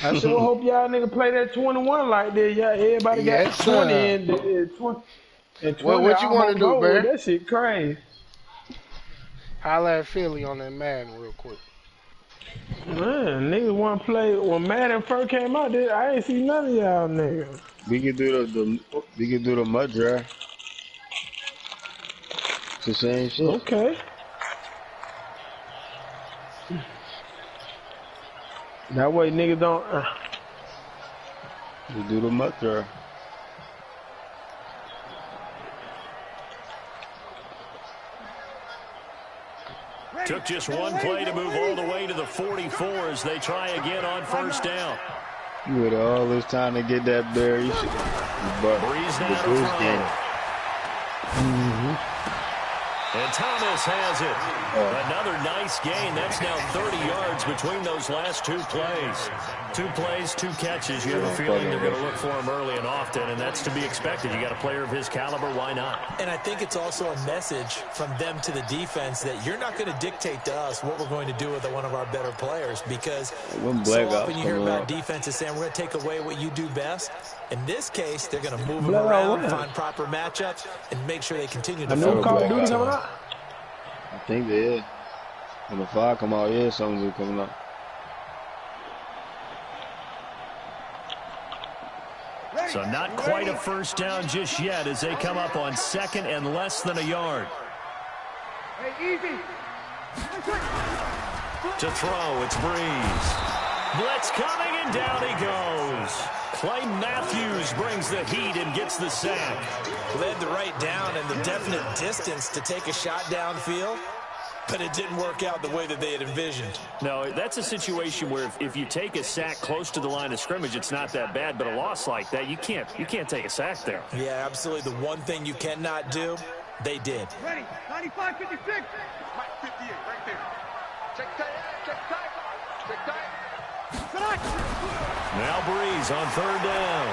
I sure hope y'all nigga play that 21 like that. Y'all, everybody got Yes, 20 sir. and 20 and Well, 20 what you want to almost do, over with. man? That shit crazy. Holla at Philly on that Madden real quick. Man, niggas want to play. When Madden first came out, I ain't see none of y'all niggas. We can do we can do the mud draft. It's the same shit. Okay. That way niggas don't. We do the mud draft. Took just one play to move all the way to the 44 as they try again on first down. You had all this time to get that bear. You should. But Breeze the now to Bruce throw. game. And Thomas has it. Another nice gain. That's now 30 yards between those last two plays. 2 plays, 2 catches. You have a feeling they're going to look for him early and often, and that's to be expected. You got a player of his caliber, why not? And I think it's also a message from them to the defense that you're not going to dictate to us what we're going to do with one of our better players, because so often you hear about defenses saying we're going to take away what you do best. In this case, they're going to move them around, find proper matchups, and make sure they continue to I know Call of Duty coming out. I think they is. When the fire come out, yeah, something's coming up. So not quite a first down just yet as they come up on second and less than a yard. To throw, it's Breeze. Blitz coming, and down he goes. Clay Matthews brings the heat and gets the sack. Led the right down and the definite distance to take a shot downfield, but it didn't work out the way that they had envisioned. No, that's a situation where if you take a sack close to the line of scrimmage, it's not that bad, but a loss like that, you can't take a sack there. Yeah, absolutely. The one thing you cannot do, they did. Ready, 95, 56. 58, right there. Check tight, check tight, check tight. Now Breeze on third down.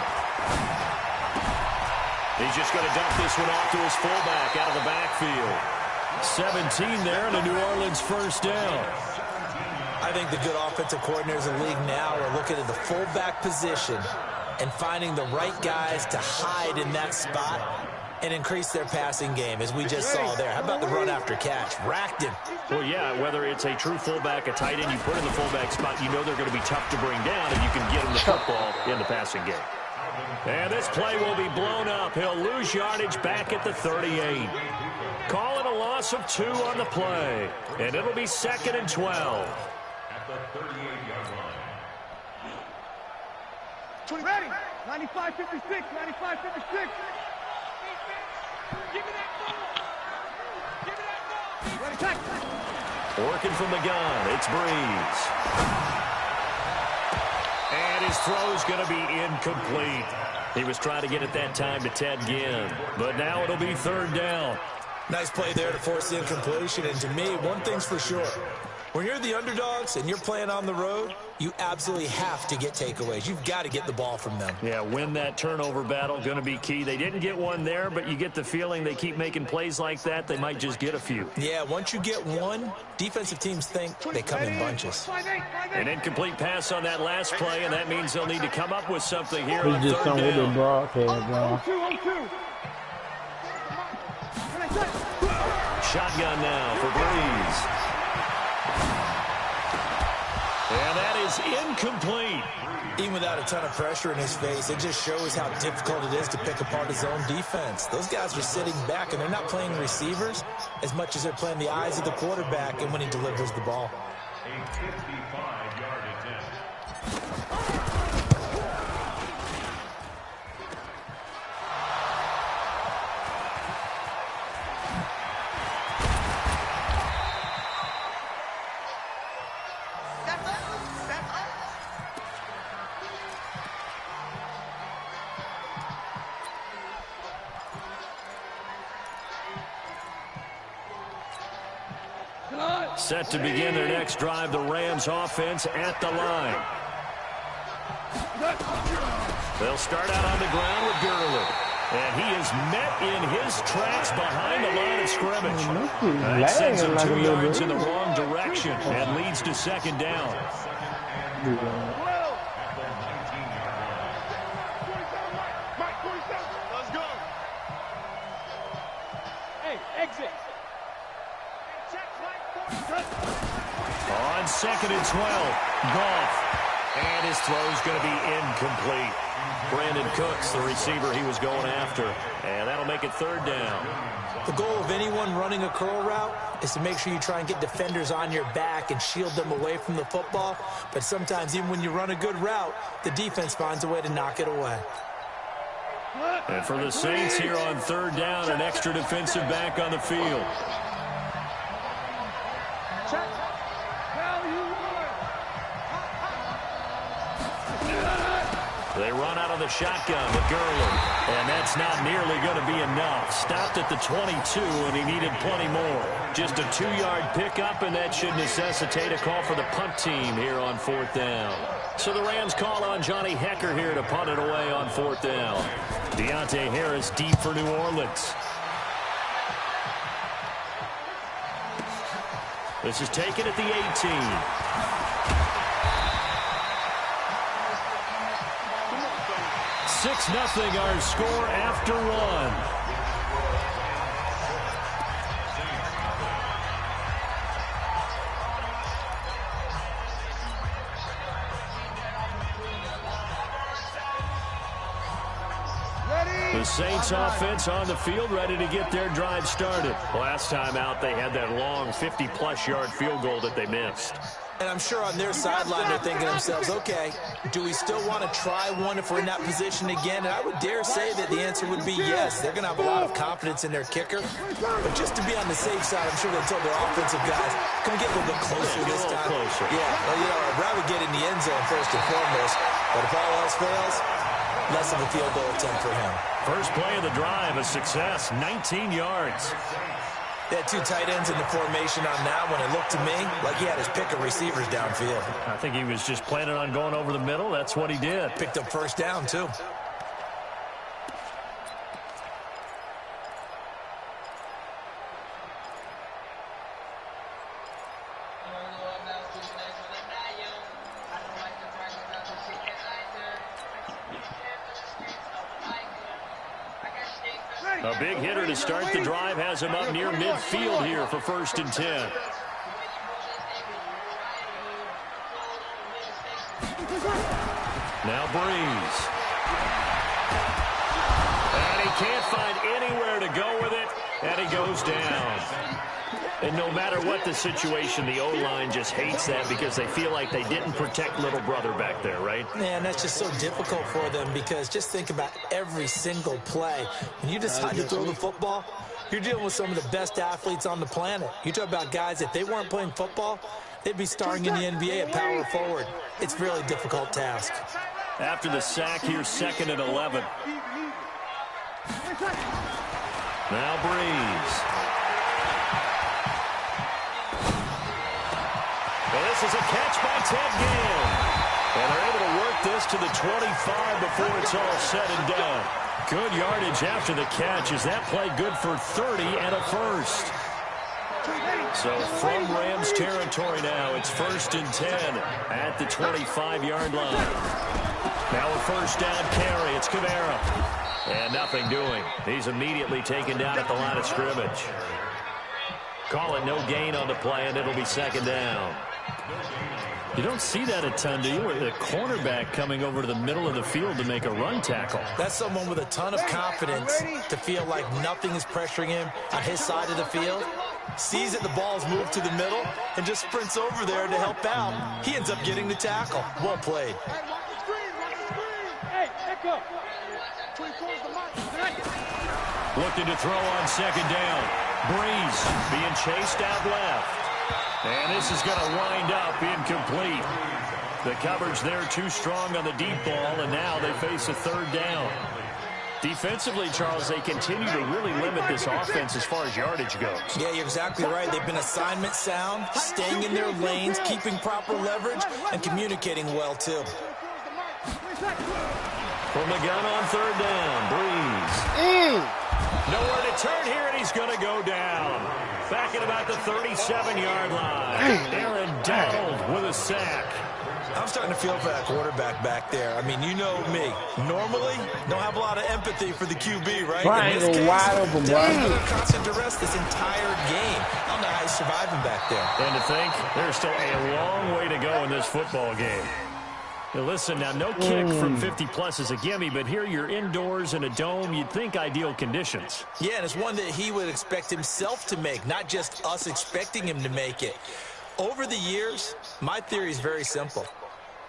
He's just going to dump this one off to his fullback out of the backfield. 17 there and a New Orleans first down. I think the good offensive coordinators in the league now are looking at the fullback position and finding the right guys to hide in that spot and increase their passing game, as we just saw there. How about the run after catch? Racked him. Well, yeah, whether it's a true fullback, a tight end you put in the fullback spot, you know they're going to be tough to bring down if you can get him the football in the passing game. And this play will be blown up. He'll lose yardage back at the 38. Call it a loss of 2 on the play. And it'll be 2nd and 12. At the 38-yard line. Ready, 95, 56, 95, 56. Give me that ball. Give me that ball. Ready, check. Working from the gun, it's Breeze. And his throw's going to be incomplete. He was trying to get it that time to Ted Ginn, but now it'll be 3rd down. Nice play there to force the incompletion, and to me, one thing's for sure. When you're the underdogs and you're playing on the road, you absolutely have to get takeaways. You've got to get the ball from them. Yeah, win that turnover battle, going to be key. They didn't get one there, but you get the feeling they keep making plays like that, they might just get a few. Yeah, once you get one, defensive teams think they come in bunches. An incomplete pass on that last play, and that means they'll need to come up with something here on Just 3rd come with the down. broadcast, bro. Shotgun now for Breeze. And that is incomplete. Even without a ton of pressure in his face, it just shows how difficult it is to pick apart his own defense. Those guys are sitting back, and they're not playing receivers as much as they're playing the eyes of the quarterback and when he delivers the ball. A 55-yard attempt. Set to begin their next drive, the Rams offense at the line. They'll start out on the ground with Gurley. And he is met in his tracks behind the line of scrimmage. That sends him 2 yards in the wrong direction and leads to 2nd down. 2nd and 12. Goff. And his throw's going to be incomplete. Brandon Cooks, the receiver he was going after. And that'll make it 3rd down. The goal of anyone running a curl route is to make sure you try and get defenders on your back and shield them away from the football. But sometimes even when you run a good route, the defense finds a way to knock it away. And for the Saints here on 3rd down, an extra defensive back on the field. They run out of the shotgun with Gurley, and that's not nearly going to be enough. Stopped at the 22, and he needed plenty more. Just a 2-yard pickup, and that should necessitate a call for the punt team here on 4th down. So the Rams call on Johnny Hecker here to punt it away on 4th down. Deontay Harris deep for New Orleans. This is taken at the 18. 6-0 our score after 1. The Saints offense on the field, ready to get their drive started. Last time out, they had that long 50-plus yard field goal that they missed. And I'm sure on their sideline they're thinking to themselves, okay, do we still want to try one if we're in that position again? And I would dare say that the answer would be yes. They're going to have a lot of confidence in their kicker. But just to be on the safe side, I'm sure they told their offensive guys, come get a little bit closer this time. Closer. Yeah, well, you know, I'd rather get in the end zone first and foremost. But if all else fails, less of a field goal attempt for him. First play of the drive, a success, 19 yards. They had 2 tight ends in the formation on that one. It looked to me like he had his pick of receivers downfield. I think he was just planning on going over the middle. That's what he did. Picked up 1st down, too. A big hitter to start the drive has him up near midfield here for 1st and 10. Now Breeze. And he can't find anywhere to go with it, and he goes down. And no matter what the situation, the O-line just hates that because they feel like they didn't protect little brother back there, right? Man, that's just so difficult for them because just think about every single play. When you decide to throw the football, you're dealing with some of the best athletes on the planet. You talk about guys, if they weren't playing football, they'd be starring in the NBA at power forward. It's a really difficult task. After the sack, here's 2nd and 11. Now Breeze. Well, this is a catch by Ted Ginn. And they're able to work this to the 25 before it's all said and done. Good yardage after the catch. Is that play good for 30 and a 1st? So from Rams territory now, it's 1st and 10 at the 25-yard line. Now a 1st down carry. It's Kamara. And nothing doing. He's immediately taken down at the line of scrimmage. Call it no gain on the play, and it'll be 2nd down. You don't see that a ton, do you? With a cornerback coming over to the middle of the field to make a run tackle. That's someone with a ton of confidence to feel like nothing is pressuring him on his side of the field. Sees that the ball's moved to the middle and just sprints over there to help out. He ends up getting the tackle. Well played. Looking to throw on 2nd down. Breeze being chased out left. And this is going to wind up incomplete. The coverage there too strong on the deep ball, and now they face a 3rd down. Defensively, Charles, they continue to really limit this offense as far as yardage goes. Yeah, you're exactly right. They've been assignment sound, staying in their lanes, keeping proper leverage, and communicating well, too. From the gun on 3rd down, Breeze. Nowhere to turn here, and he's going to go down. Back at about the 37-yard line. Aaron Donald with a sack. I'm starting to feel for that quarterback back there. I mean, you know me. Normally, don't have a lot of empathy for the QB, right? In this case, wide open, bro. under constant duress this entire game. I don't know how he's surviving back there. And to think, there's still a long way to go in this football game. Now listen, now no kick from 50-plus is a gimme, but here you're indoors in a dome. You'd think ideal conditions. Yeah, and it's one that he would expect himself to make, not just us expecting him to make it. Over the years, my theory is very simple.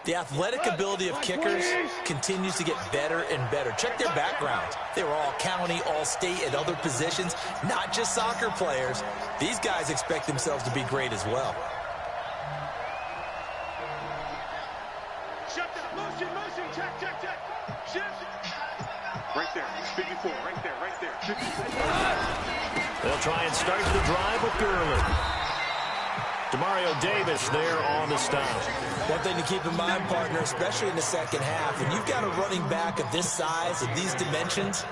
The athletic ability of kickers continues to get better and better. Check their backgrounds. They were all county, all state, at other positions, not just soccer players. These guys expect themselves to be great as well. Shut down. Motion, check. Shift. Right there. 54, right there. 54. They'll try and start the drive with Gurley. Demario Davis there on the stop. One thing to keep in mind, partner, especially in the second half, when you've got a running back of this size, of these dimensions,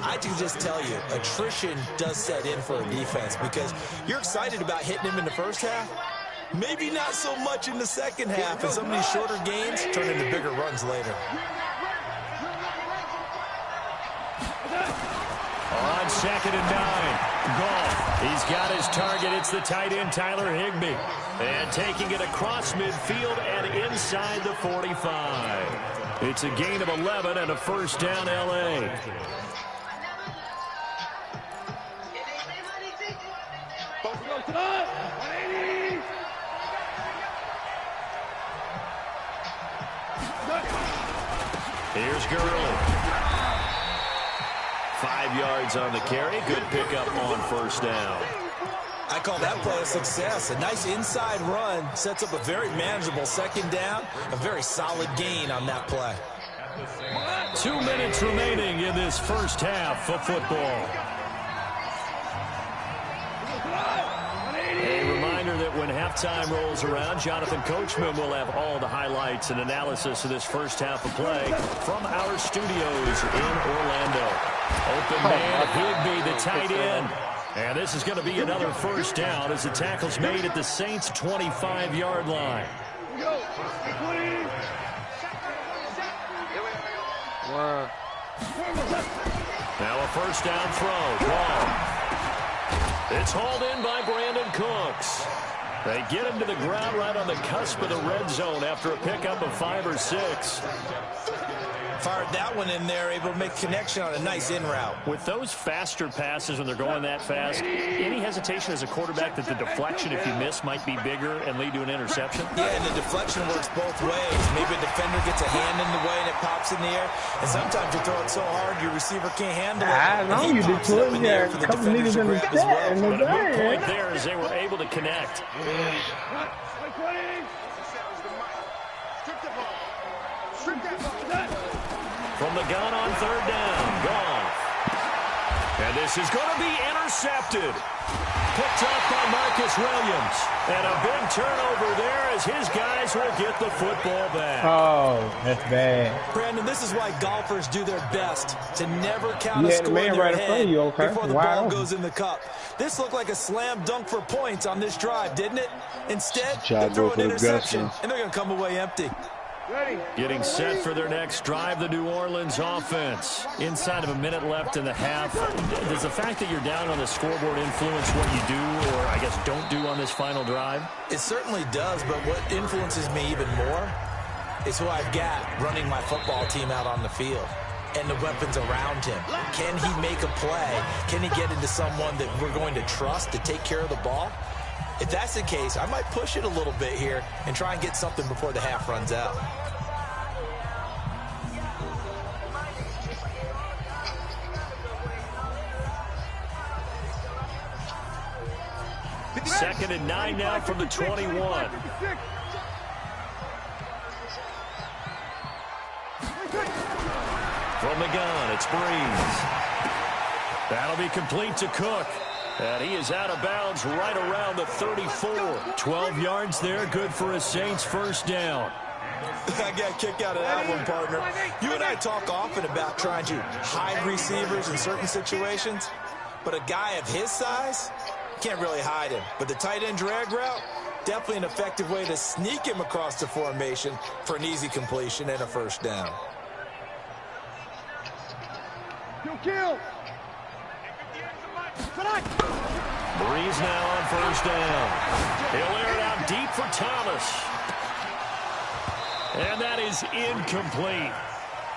I can just tell you, attrition does set in for a defense because you're excited about hitting him in the first half. Maybe not so much in the second half, and some of these shorter gains turn into bigger runs later. On 2nd and 9, Goff. He's got his target. It's the tight end, Tyler Higbee. And taking it across midfield and inside the 45. It's a gain of 11 and a first down, L.A. Here's Gurley. 5 yards on the carry. Good pickup on first down. I call that play a success. A nice inside run sets up a very manageable second down. A very solid gain on that play. 2 minutes remaining in this first half of football. A reminder that when halftime rolls around, Jonathan Coachman will have all the highlights and analysis of this first half of play from our studios in Orlando. Open man, Higbee, the tight end. And this is going to be another first down as the tackle's made at the Saints' 25-yard line. Now a first down throw. Ball. It's hauled in by Brandon Cooks. They get him to the ground right on the cusp of the red zone after a pickup of 5 or 6. Fired that one in there, able to make connection on a nice in route. With those faster passes when they're going that fast, any hesitation as a quarterback that the deflection, if you miss, might be bigger and lead to an interception? Yeah, and the deflection works both ways. Maybe a defender gets a hand in the way and it pops in the air. And sometimes you throw it so hard your receiver can't handle it. I know you did put in there. A couple niggas in the stat in the But a good point there is they were able to connect. From the gun on third down, Goff. And this is going to be intercepted. Picked up by Marcus Williams. And a big turnover there as his guys will get the football back. Oh, that's bad. Brandon, this is why golfers do their best to never count a score in right their in front head of you, okay? before the Wide ball open. goes in the cup. This looked like a slam dunk for points on this drive, didn't it? Instead, Try they to throw go an for the interception, gusto. and they're going to come away empty. Getting set for their next drive, the New Orleans offense. Inside of a minute left in the half. Does the fact that you're down on the scoreboard influence what you do, or I guess don't do on this final drive? It certainly does, but what influences me even more is who I've got running my football team out on the field and the weapons around him. Can he make a play? Can he get into someone that we're going to trust to take care of the ball? If that's the case, I might push it a little bit here and try and get something before the half runs out. Second and 9 now from the 21. From the gun, it's Breeze. That'll be complete to Cook. And he is out of bounds right around the 34. 12 yards there, good for a Saints first down. I got a kick out of that one, partner. You and I talk often about trying to hide receivers in certain situations, but a guy of his size can't really hide him. But the tight end drag route, Definitely an effective way to sneak him across the formation for an easy completion and a first down. Kill. Breeze now on first down. He'll air it out deep for Thomas. And that is incomplete.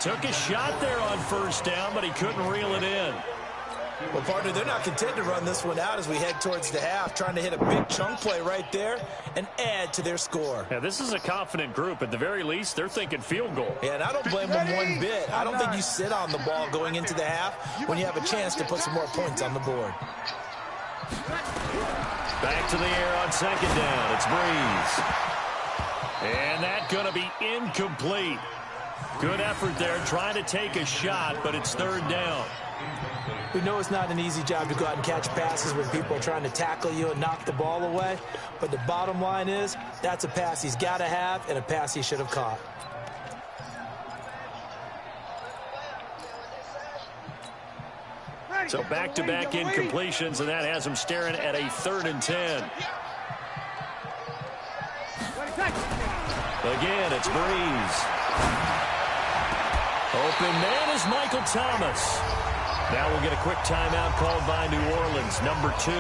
Took a shot there on first down, but he couldn't reel it in. Well, partner, they're not content to run this one out as we head towards the half, trying to hit a big chunk play right there and add to their score. Yeah, this is a confident group. At the very least, they're thinking field goal. Yeah, and I don't blame them one bit. I don't think you sit on the ball going into the half when you have a chance to put some more points on the board. Back to the air on second down. It's Breeze. And that's going to be incomplete. Good effort there trying to take a shot, but it's third down. We know it's not an easy job to go out and catch passes when people are trying to tackle you and knock the ball away. But the bottom line is that's a pass he's got to have and a pass he should have caught. So back-to-back incompletions, and that has him staring at a 3rd and 10. Again, it's Breeze. Open man is Michael Thomas. Now we'll get a quick timeout called by New Orleans, number 2,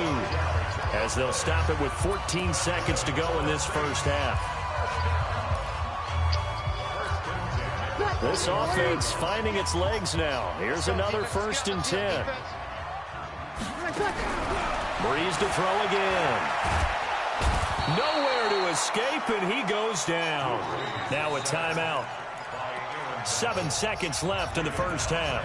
as they'll stop it with 14 seconds to go in this first half. This offense finding its legs now. Here's another 1st and 10. Breeze to throw again. Nowhere to escape, and he goes down. Now a timeout. 7 seconds left in the first half.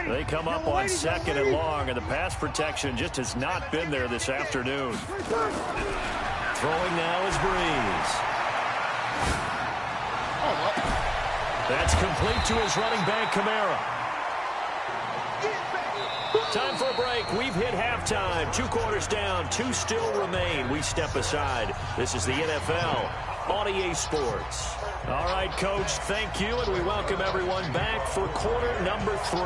They come up on 2nd and long, and the pass protection just has not been there this afternoon. Throwing now is Breeze. That's complete to his running back, Kamara. Time for a break. We've hit halftime. 2 quarters down. 2 still remain. We step aside. This is the NFL on EA Sports. All right, Coach, thank you, and we welcome everyone back for quarter number 3.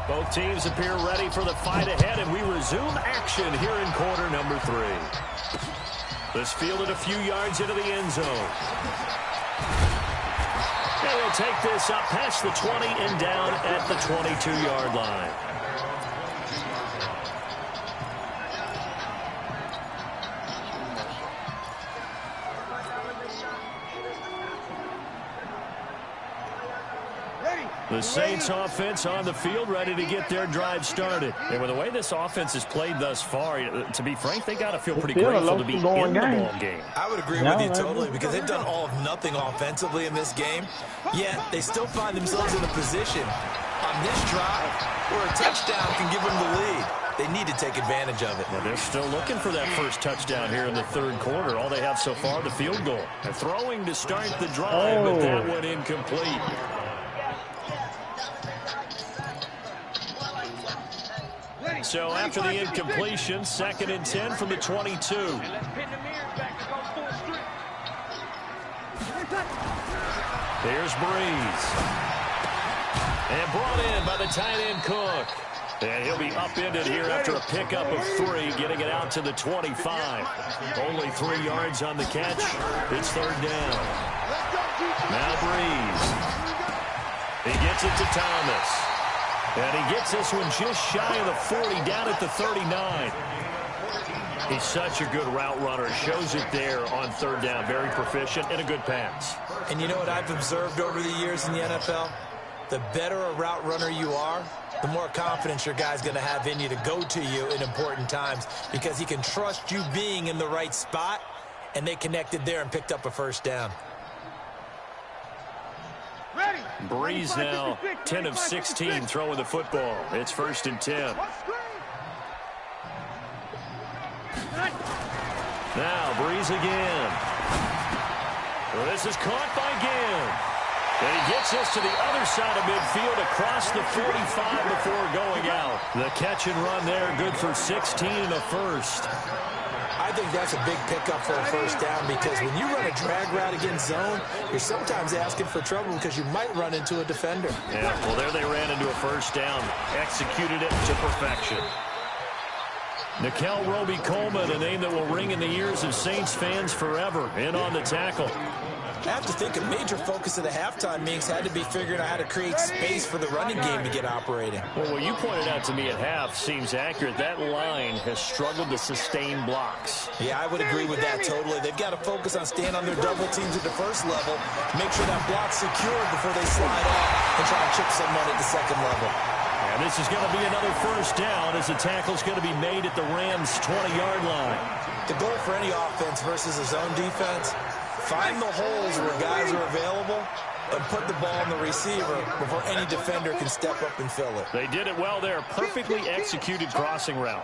Both teams appear ready for the fight ahead, and we resume action here in quarter number 3. This fielded a few yards into the end zone. They will take this up past the 20 and down at the 22-yard line. The Saints offense on the field, ready to get their drive started. And with the way this offense has played thus far, to be frank, they got to feel pretty grateful to be in the ball game. I would agree with you totally, because they've done all of nothing offensively in this game, yet they still find themselves in a position on this drive where a touchdown can give them the lead. They need to take advantage of it. Well, they're still looking for that first touchdown here in the 3rd quarter. All they have so far, the field goal. They're throwing to start the drive, but that one incomplete. So after the incompletion, 2nd and 10 from the 22. Here's Breeze. And brought in by the tight end Cook. And he'll be upended here after a pickup of 3, getting it out to the 25. Only 3 yards on the catch. It's 3rd down. Now Breeze. He gets it to Thomas. And he gets this one just shy of the 40, down at the 39. He's such a good route runner. Shows it there on 3rd down. Very proficient and a good pass. And you know what I've observed over the years in the NFL? The better a route runner you are, the more confidence your guy's going to have in you to go to you in important times, because he can trust you being in the right spot, and they connected there and picked up a first down. Breeze now 10 of 16 throwing the football. It's 1st and 10. Now Breeze again. Well, this is caught by Ginn. And he gets this to the other side of midfield across the 45 before going out. The catch and run there, good for 16 and a first. I think that's a big pickup for a first down because when you run a drag route against zone, you're sometimes asking for trouble because you might run into a defender. Yeah, well, there they ran into a first down. Executed it to perfection. Nickel Roby-Coleman, a name that will ring in the ears of Saints fans forever, in on the tackle. I have to think a major focus of the halftime meetings had to be figuring out how to create space for the running game to get operating. Well, what you pointed out to me at half seems accurate. That line has struggled to sustain blocks. Yeah, I would agree with that totally. They've got to focus on staying on their double teams at the first level, make sure that block's secured before they slide off and try and chip someone at the second level. And this is going to be another first down as the tackle's going to be made at the Rams' 20-yard line. The goal for any offense versus a zone defense, find the holes where guys are available and put the ball in the receiver before any defender can step up and fill it. They did it well there. Perfectly executed crossing route.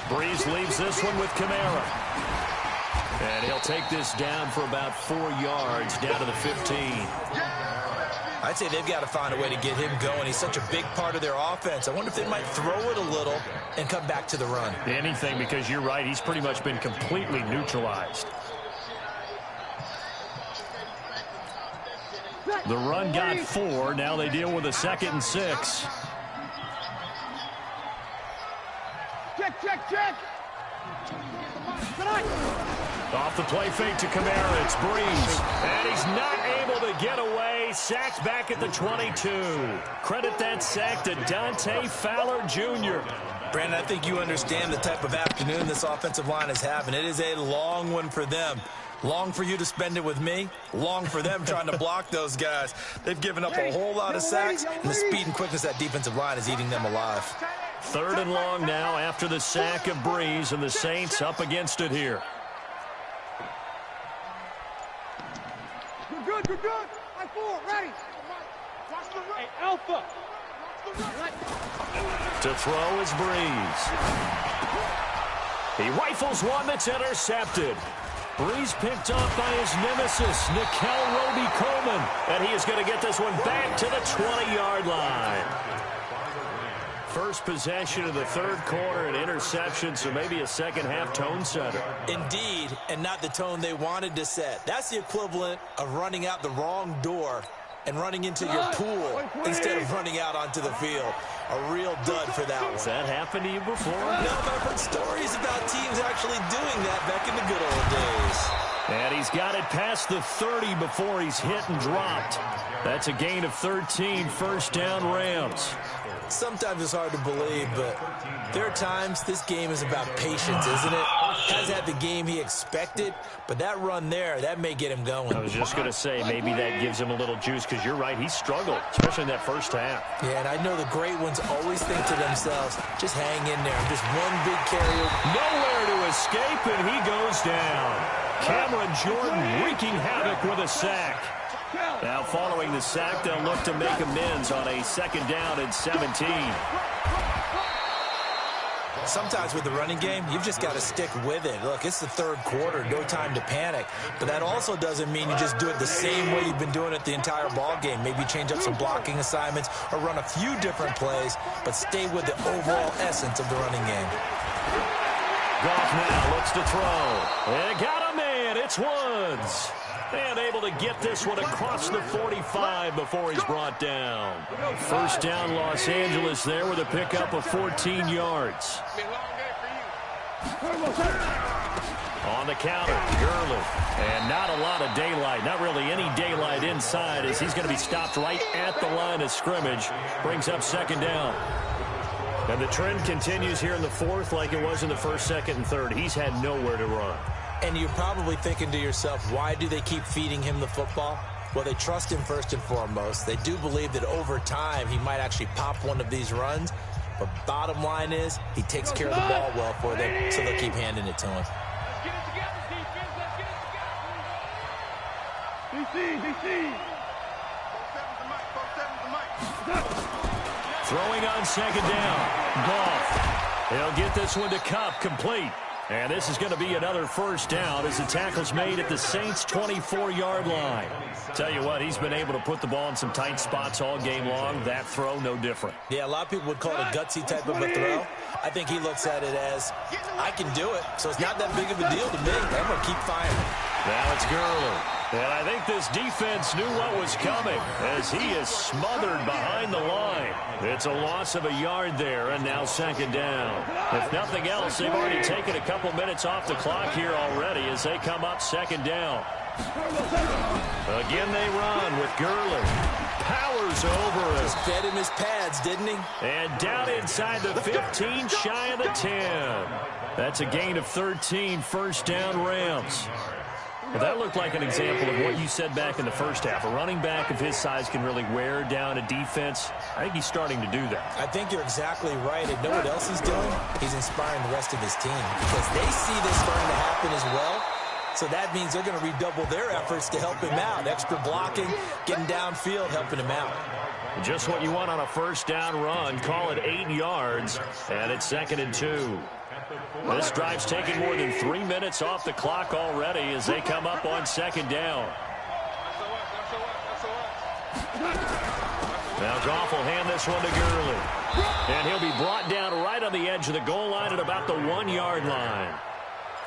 Breeze leaves this one with Kamara. And he'll take this down for about 4 yards, down to the 15. I'd say they've got to find a way to get him going. He's such a big part of their offense. I wonder if they might throw it a little and come back to the run. Anything, because you're right. He's pretty much been completely neutralized. The run got 4. Now they deal with a 2nd and 6. Check. Off the play fake to Kamara. It's Breeze. And he's not able to get away. Sacked back at the 22. Credit that sack to Dante Fowler Jr. Brandon, I think you understand the type of afternoon this offensive line is having. It is a long one for them. Long for you to spend it with me. Long for them trying to block those guys. They've given up a whole lot of sacks, and the speed and quickness of that defensive line is eating them alive. 3rd and long now after the sack of Breeze, and the Saints up against it here. You're good. High 4, ready. Hey, Alpha. To throw is Breeze. He rifles one that's intercepted. Breeze picked off by his nemesis, Nickel Roby-Coleman. And he is going to get this one back to the 20-yard line. First possession of the 3rd quarter, an interception, so maybe a second-half tone setter. Indeed, and not the tone they wanted to set. That's the equivalent of running out the wrong door and running into your pool instead of running out onto the field. A real dud for that one. Has that happened to you before? No, I've heard stories about teams actually doing that back in the good old days. And he's got it past the 30 before he's hit and dropped. That's a gain of 13, first down Rams. Sometimes it's hard to believe, but there are times this game is about patience, isn't it? Has had the game he expected, but that run there, that may get him going. I was just going to say, maybe that gives him a little juice, because you're right, he struggled, especially in that first half. Yeah, and I know the great ones always think to themselves, just hang in there. Just one big carry. Nowhere to escape, and he goes down. Cameron Jordan wreaking havoc with a sack. Now, following the sack, they'll look to make amends on a 2nd down and 17. Sometimes with the running game, you've just got to stick with it. Look, it's the 3rd quarter, no time to panic. But that also doesn't mean you just do it the same way you've been doing it the entire ball game. Maybe change up some blocking assignments or run a few different plays, but stay with the overall essence of the running game. Goff now looks to throw. And got a man. It's Woods. And able to get this one across the 45 before he's brought down. First down, Los Angeles there with a pickup of 14 yards. On the counter, Gurley. And not a lot of daylight, not really any daylight inside, as he's going to be stopped right at the line of scrimmage. Brings up 2nd down. And the trend continues here in the 4th like it was in the 1st, 2nd, and 3rd. He's had nowhere to run. And you're probably thinking to yourself, why do they keep feeding him the football? Well, they trust him first and foremost. They do believe that over time he might actually pop one of these runs. But bottom line is he takes care of the ball well for them, so they'll keep handing it to him. Throwing on 2nd down. Goff. He'll get this one to Kupp, complete. And this is going to be another first down as the tackle's made at the Saints' 24-yard line. Tell you what, he's been able to put the ball in some tight spots all game long. That throw, no different. Yeah, a lot of people would call it a gutsy type of a throw. I think he looks at it as, I can do it, so it's not that big of a deal to me. I'm going to keep firing. Now it's Gurley. And I think this defense knew what was coming as he is smothered behind the line. It's a loss of a yard there, and now second down. If nothing else, they've already taken a couple minutes off the clock here already as they come up second down. Again they run with Gurley. Powers over it. Just fed him his pads, didn't he? And down inside the 15, shy of the 10. That's a gain of 13, first down Rams. Well, that looked like an example of what you said back in the first half. A running back of his size can really wear down a defense. I think he's starting to do that. I think you're exactly right. And know what else he's doing? He's inspiring the rest of his team because they see this starting to happen as well. So that means they're going to redouble their efforts to help him out. Extra blocking, getting downfield, helping him out. Just what you want on a first down run. Call it 8 yards, and it's 2nd and 2. This drive's taken more than 3 minutes off the clock already as they come up on second down. Now Goff will hand this one to Gurley. And he'll be brought down right on the edge of the goal line at about the 1-yard line.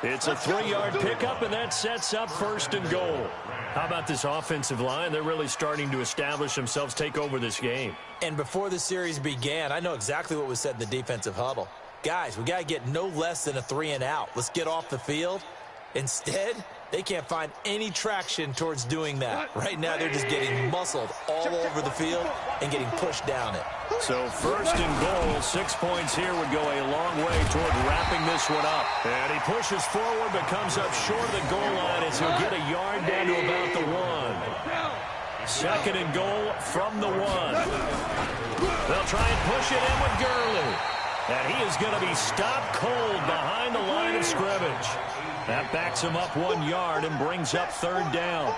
It's a 3-yard pickup, and that sets up first and goal. How about this offensive line? They're really starting to establish themselves, take over this game. And before the series began, I know exactly what was said in the defensive huddle. Guys, we got to get no less than a 3-and-out. Let's get off the field. Instead, they can't find any traction towards doing that. Right now, they're just getting muscled all over the field and getting pushed down it. So first and goal, 6 points here would go a long way toward wrapping this one up. And he pushes forward but comes up short of the goal line as he'll get a yard down to about the 1. Second and goal from the 1. They'll try and push it in with Gurley. And he is going to be stopped cold behind the line of scrimmage. That backs him up 1 yard and brings up third down.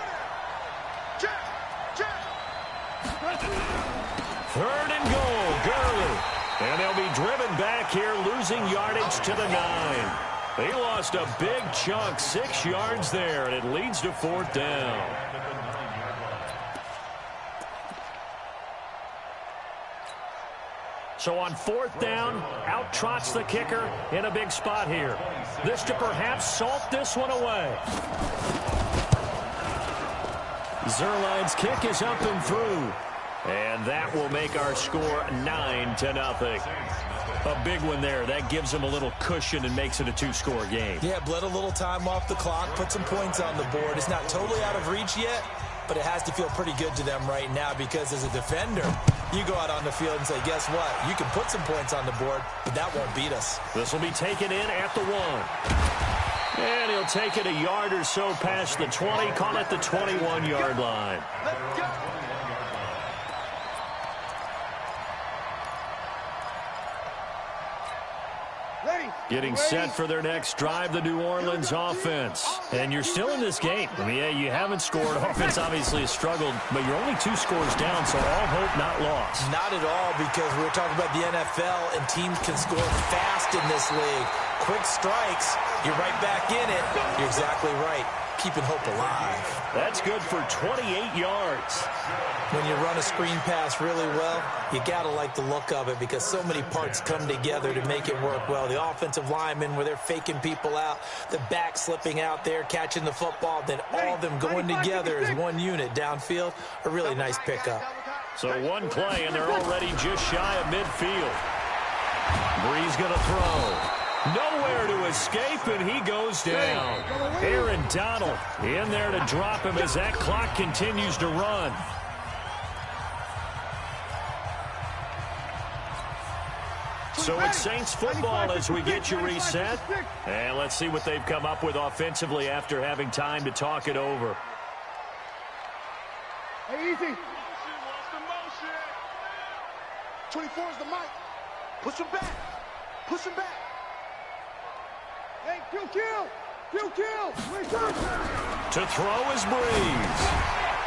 Third and goal, Gurley. And they'll be driven back here, losing yardage to the 9. They lost a big chunk, 6 yards there, and it leads to fourth down. So on fourth down, out trots the kicker in a big spot here. This to perhaps salt this one away. Zuerlein's kick is up and through. And that will make our score 9-0. A big one there. That gives them a little cushion and makes it a 2-score game. Yeah, bled a little time off the clock, put some points on the board. It's not totally out of reach yet, but it has to feel pretty good to them right now because as a defender, you go out on the field and say, guess what? You can put some points on the board, but that won't beat us. This will be taken in at the 1. And he'll take it a yard or so past the 20, call it the 21-yard line. Getting set for their next drive, the New Orleans offense. And you're still in this game. I mean, yeah, you haven't scored. Offense obviously has struggled, but you're only 2 scores down, so all hope not lost. Not at all, because we were talking about the NFL, and teams can score fast in this league. Quick strikes, you're right back in it. You're exactly right. Keeping hope alive. That's good for 28 yards. When you run a screen pass really well, you got to like the look of it because so many parts come together to make it work well. The offensive linemen, where they're faking people out, the back slipping out there, catching the football, then all of them going together as one unit downfield, a really nice pickup. So one play, and they're already just shy of midfield. Brees going to throw. Nowhere to escape, and he goes down. Aaron Donald in there to drop him as that clock continues to run. So it's Saints football as we get you reset. And let's see what they've come up with offensively after having time to talk it over. Hey, easy. 24 is the mic. Push him back. Push him back. Hey, kill. To throw is Brees.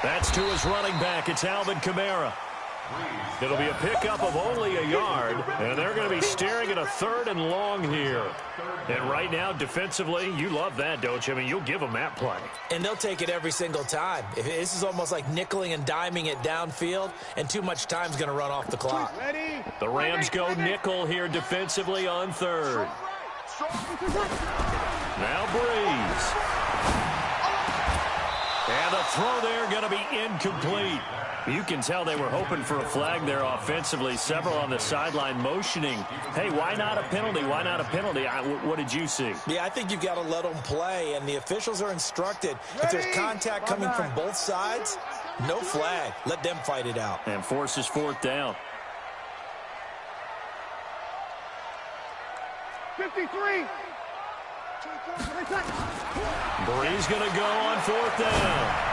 That's to his running back. It's Alvin Kamara. It'll be a pickup of only a yard, and they're going to be staring at a 3rd and long here. And right now, defensively, you love that, don't you? I mean, you'll give them that play. And they'll take it every single time. This is almost like nickeling and diming it downfield, and too much time's going to run off the clock. The Rams go nickel here defensively on 3rd. Now Breeze. And the throw there going to be incomplete. You can tell they were hoping for a flag there offensively. Several on the sideline motioning, hey, why not a penalty? Why not a penalty? What did you see? Yeah, I think you've got to let them play, and the officials are instructed. If there's contact coming from both sides, no flag. Let them fight it out. And forces 4th down. 53. Breeze going to go on 4th down.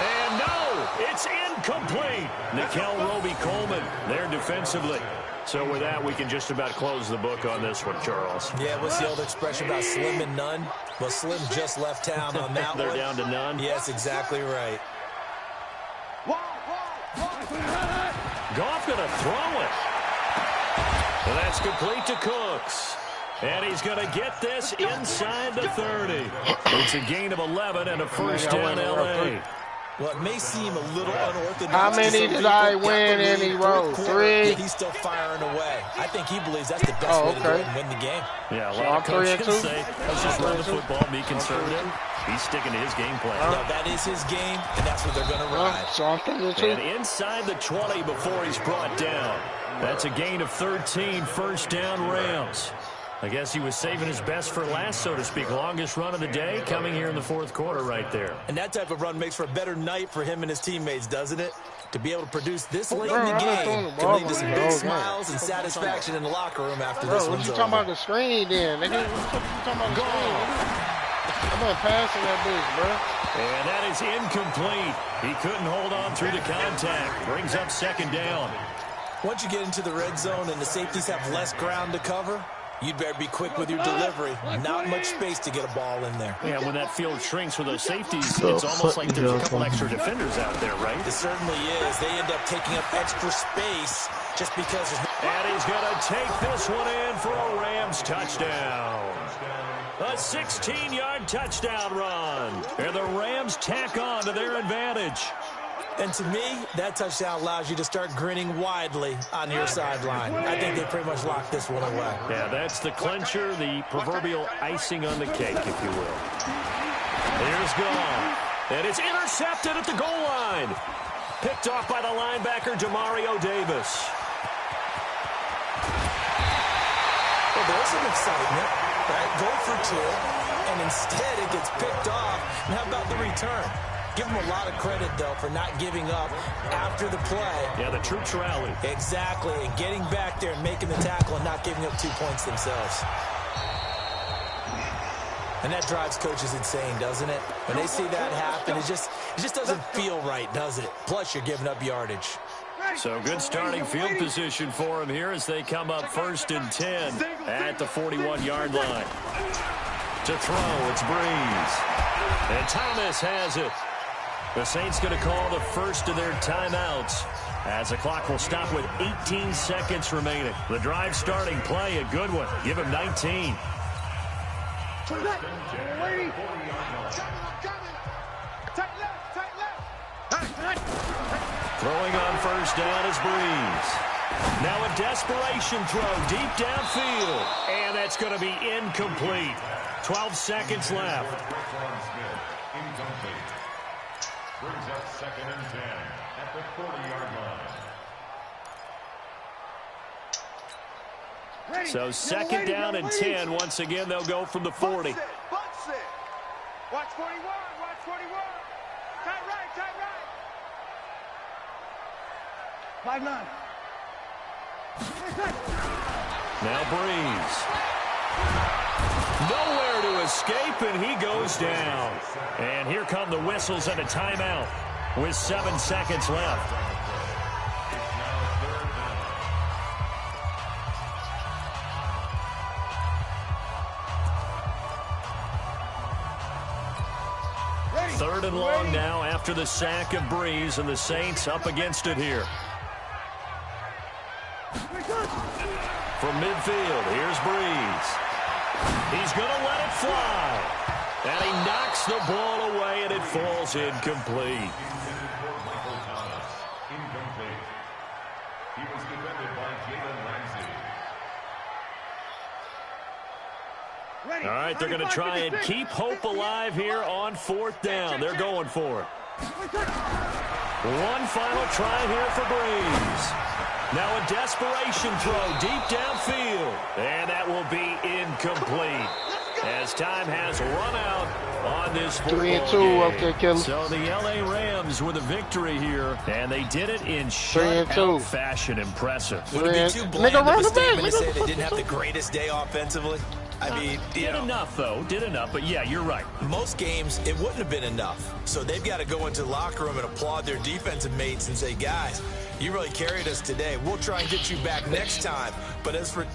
And no, it's incomplete. Nikel Roby-Coleman there defensively. So with that, we can just about close the book on this one, Charles. Yeah, what's the old expression about slim and none? Well, Slim just left town on that They're one. down to none? Yes, exactly right. Goff going to throw it. And that's complete to Cooks. And he's going to get this inside the 30. It's a gain of 11 and a first down L.A. Well, it may seem a little unorthodox. How many did I win in a row? 3? He's still firing away. I think he believes that's the best way to do it and win the game. Yeah, a lot of coaches say, let's just run the football, be conservative. He's sticking to his game plan. No, that is his game, and that's what they're going to ride. And inside the 20 before he's brought down. That's a gain of 13, first down Rams. I guess he was saving his best for last, so to speak. Longest run of the day coming here in the 4th quarter right there. And that type of run makes for a better night for him and his teammates, doesn't it? To be able to produce this late in the game can lead to some big smiles and satisfaction in the locker room after this one's What you talking about the screen then? Nigga, what you talking about the screen? I'm not passing that bitch, bro. And that is incomplete. He couldn't hold on through the contact. Brings up 2nd down. Once you get into the red zone and the safeties have less ground to cover, you'd better be quick with your delivery. Not much space to get a ball in there. Yeah, when that field shrinks with those safeties, it's almost like there's a couple extra defenders out there, right? It certainly is. They end up taking up extra space just because there's no... And he's going to take this one in for a Rams touchdown. A 16-yard touchdown run. And the Rams tack on to their advantage. And to me, that touchdown allows you to start grinning widely on your sideline. I think they pretty much locked this one away. Yeah, that's the clincher, the proverbial icing on the cake, if you will. Here's Goff. And it's intercepted at the goal line. Picked off by the linebacker, Demario Davis. Well, there's some excitement, right? Go for 2, and instead it gets picked off. And how about the return? Give them a lot of credit, though, for not giving up after the play. Yeah, the troops rallied. Exactly, and getting back there and making the tackle and not giving up 2 points themselves. And that drives coaches insane, doesn't it? When they see that happen, it just doesn't feel right, does it? Plus, you're giving up yardage. So good starting field position for him here as they come up 1st and 10 at the 41-yard line. To throw, it's Breeze. And Thomas has it. The Saints going to call the first of their timeouts as the clock will stop with 18 seconds remaining. The drive starting play, a good one. Give him 19. Throwing on first down is Breeze. Now a desperation throw deep downfield. And that's going to be incomplete. 12 seconds left. Brings up 2nd and 10 at the 40-yard line. So 2nd down and 10. Once again, they'll go from the 40. Box it. Watch 41. Watch 41. Tight right. Tight right. 5-9. Now Breeze. Nowhere to escape, and he goes down. And here come the whistles and a timeout with 7 seconds left. and long now after the sack of Breeze, and the Saints up against it here. From midfield, here's Breeze. He's going to let it fly. And he knocks the ball away, and it falls incomplete. He was defended by Jalen Ramsey. All right, they're going to try and keep hope alive here on 4th down. They're going for it. One final try here for Breeze. Now a desperation throw deep downfield. And that will be incomplete, as time has run out on this football 3-2 up there, Kelly. So the L.A. Rams with a victory here, and they did it in shutout fashion. Impressive. Would it be too bland of a statement to say they didn't have the greatest day offensively? I mean, did enough, though. Did enough, but yeah, you're right. Most games, it wouldn't have been enough. So they've got to go into the locker room and applaud their defensive mates and say, guys, you really carried us today. We'll try and get you back next time. But as for...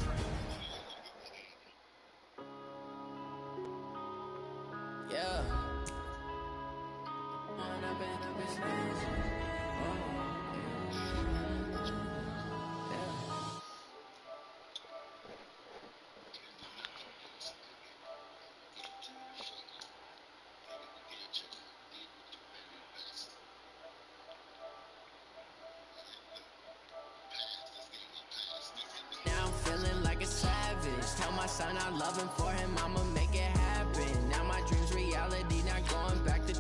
Tell my son I love him, for him I'ma make it happen. Now my dream's reality, not going back to.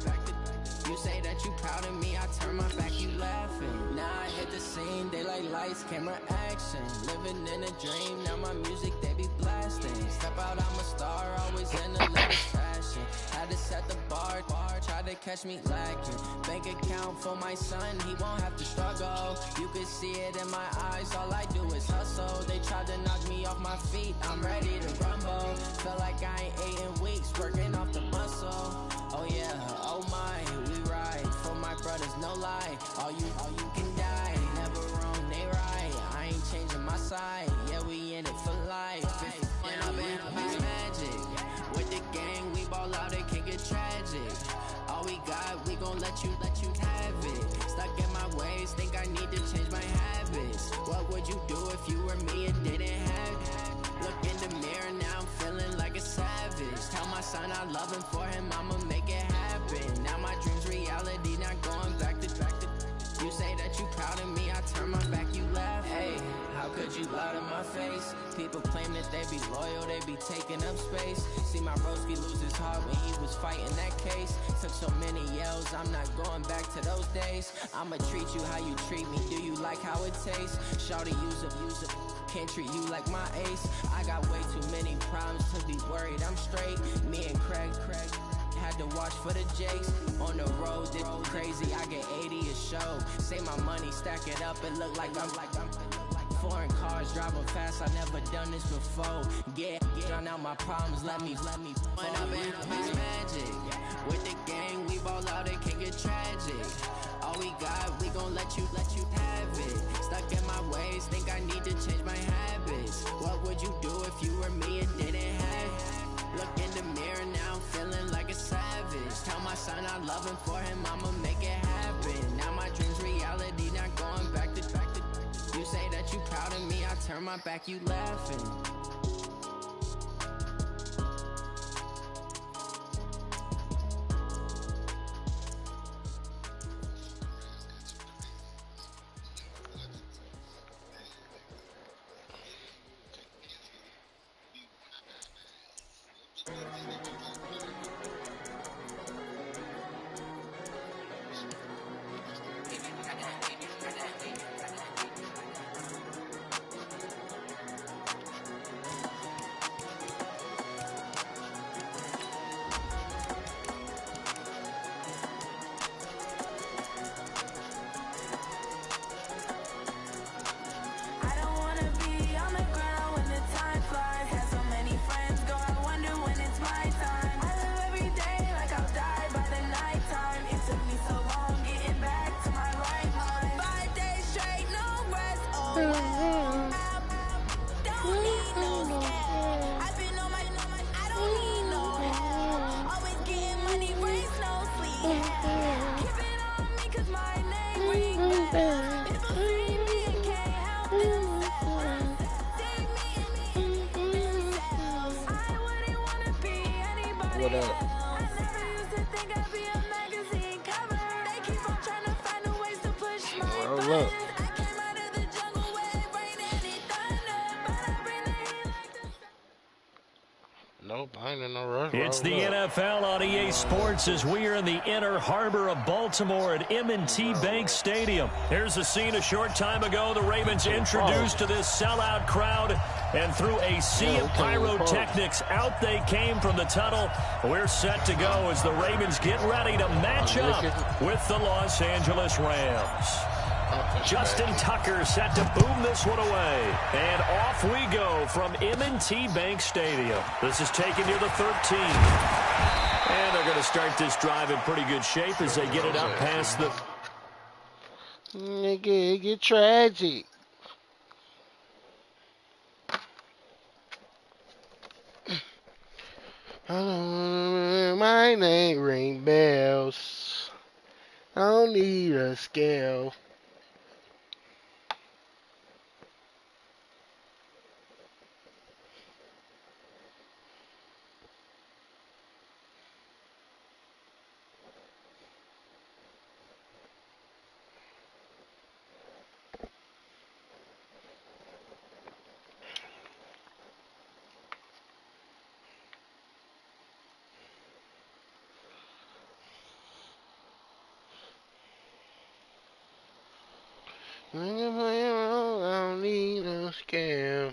You say that you proud of me, I turn my back, you laughing. Now I hit the scene, daylight lights, camera action. Living in a dream, now my music they be blasting. Step out, I'm a star, always in the latest fashion. Had to set the bar, tried to catch me lacking. Bank account for my son, he won't have to struggle. You can see it in my eyes, all I do is hustle. They tried to knock me off my feet, I'm ready to rumble. Feel like I ain't ate in weeks, working off the muscle. Oh yeah, oh my, we ride for my brothers, no lie. All you can die, never wrong, they right. I ain't changing my side, yeah, we in it for life. And I've been magic with the gang, we ball out, it can get tragic. All we got, we gon' let you have it. Stuck in my ways, think I need to change my habits. What would you do if you were me and didn't have it? Look in the mirror, now I'm feeling like a savage. Tell my son I love him, for him I'ma make it happen. Now my dream's reality, not going back to. You say that you proud of me, I turn my back, you laugh. Hey, how could you lie to my face? People claim that they be loyal, they be taking up space. See my broski lose his heart when he was fighting that case. Took so many yells, I'm not going back to those days. I'ma treat you how you treat me, do you like how it tastes? Shawty use up, can't treat you like my ace. I got way too many problems to be worried, I'm straight. Me and Craig had to watch for the Jakes. On the road, this crazy, I get 80 a show. Say my money, stack it up, it look like I'm foreign cars, driving fast, I never done this before. Get drown out my problems, let me when I've been magic. With the gang, we ball out, it can get tragic. All we got, we gon' let you have it. Stuck in my ways, think I need to change my habits. What would you do if you were me and didn't have it? Look in the mirror, now I'm feeling like a savage. Tell my son I love him, for him I'ma make it happen. Now my dream's reality, not going back to. You say that you proud of me, I turn my back, you laughing. up. Roll up. Nope, I ain't in no rush. It's the NFL on EA Sports as we are in the inner harbor of Baltimore at M&T Bank Stadium. Here's a scene a short time ago. The Ravens introduced to this sellout crowd, and through a sea of pyrotechnics, out they came from the tunnel. We're set to go as the Ravens get ready to match up with the Los Angeles Rams. Justin Tucker set to boom this one away. And off we go from M&T Bank Stadium. This is taken near the 13. And they're going to start this drive in pretty good shape as they get it up past the... Nigga, get tragic. My name ring bells. I don't need a scale. I don't need a scale.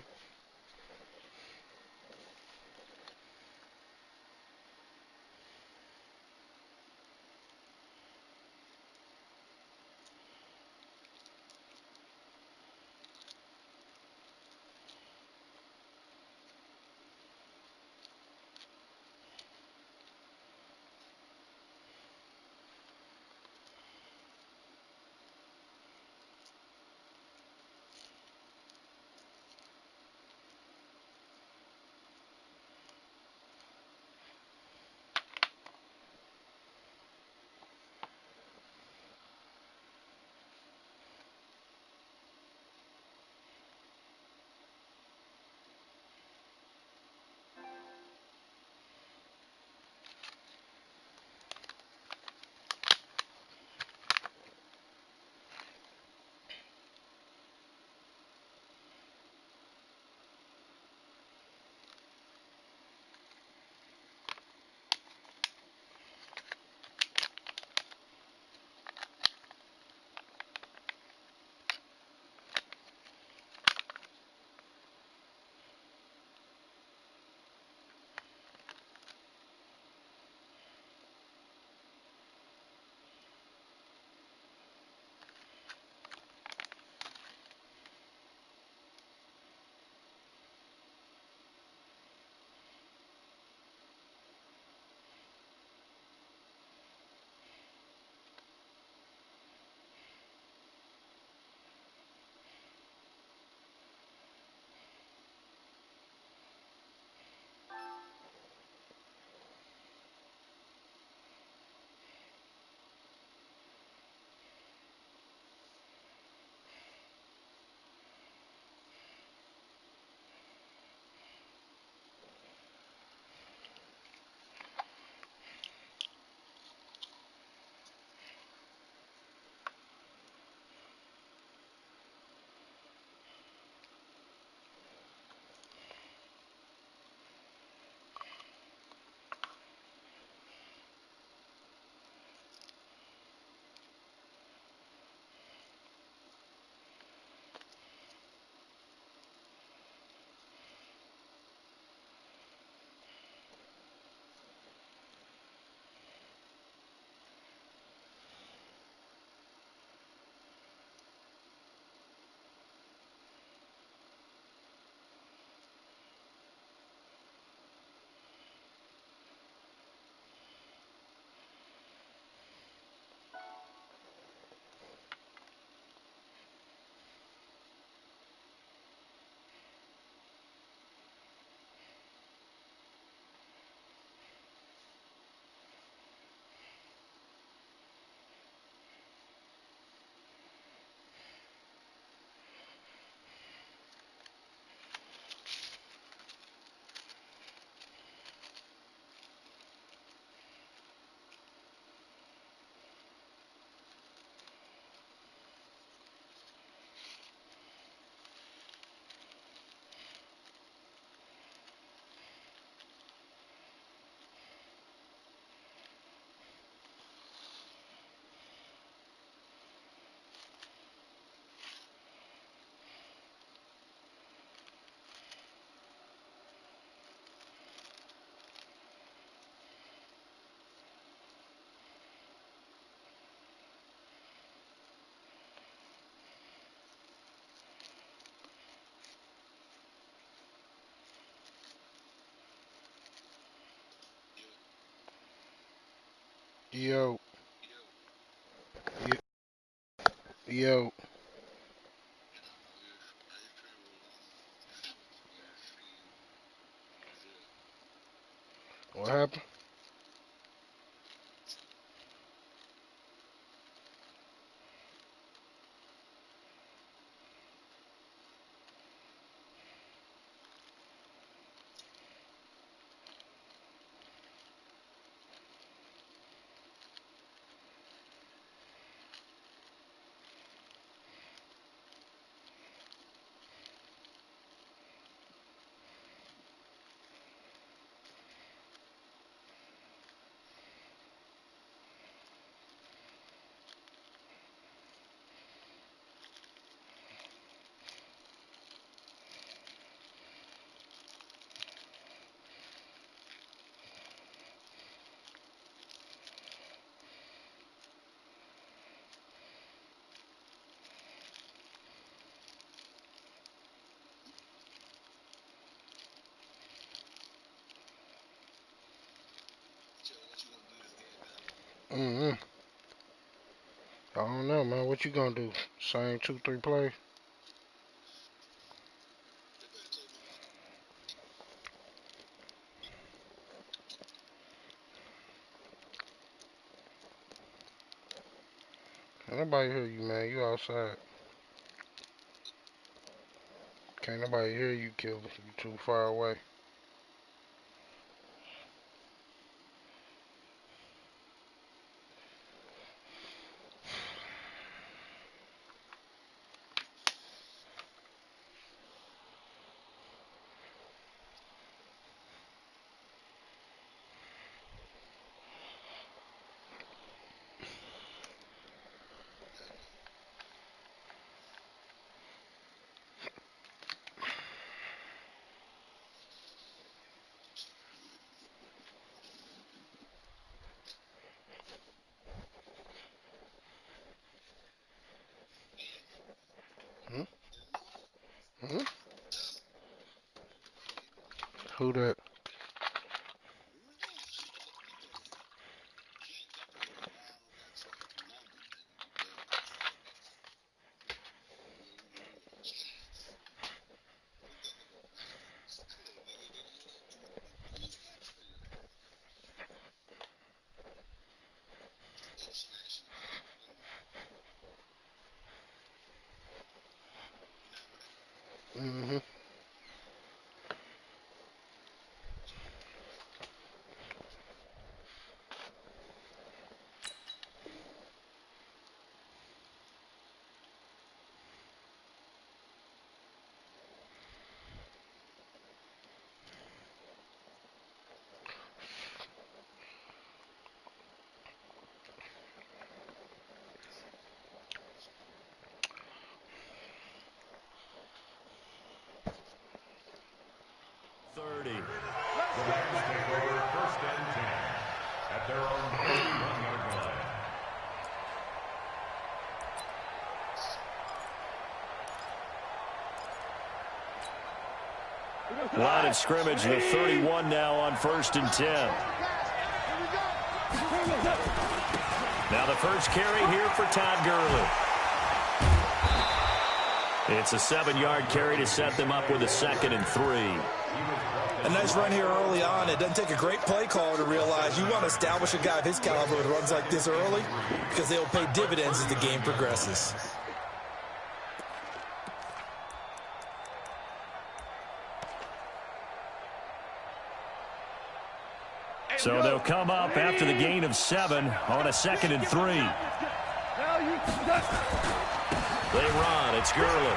Yo. Yo. What happened? I don't know, man. What you gonna do? Same 2-3 plays? Can't nobody hear you, man. You outside. Can't nobody hear you, killer. You too far away. Hmm? Hmm? Who that? Mm-hmm. The Rams take over 1st and 10 at their own 31-yard line. Line of scrimmage, the 31 now on 1st and 10. Now the first carry here for Todd Gurley. It's a 7-yard carry to set them up with a 2nd and 3. A nice run here early on. It doesn't take a great play caller to realize you want to establish a guy of his caliber who runs like this early because they'll pay dividends as the game progresses. So they'll come up after the gain of 7 on a 2nd and 3. They run. It's Gurley.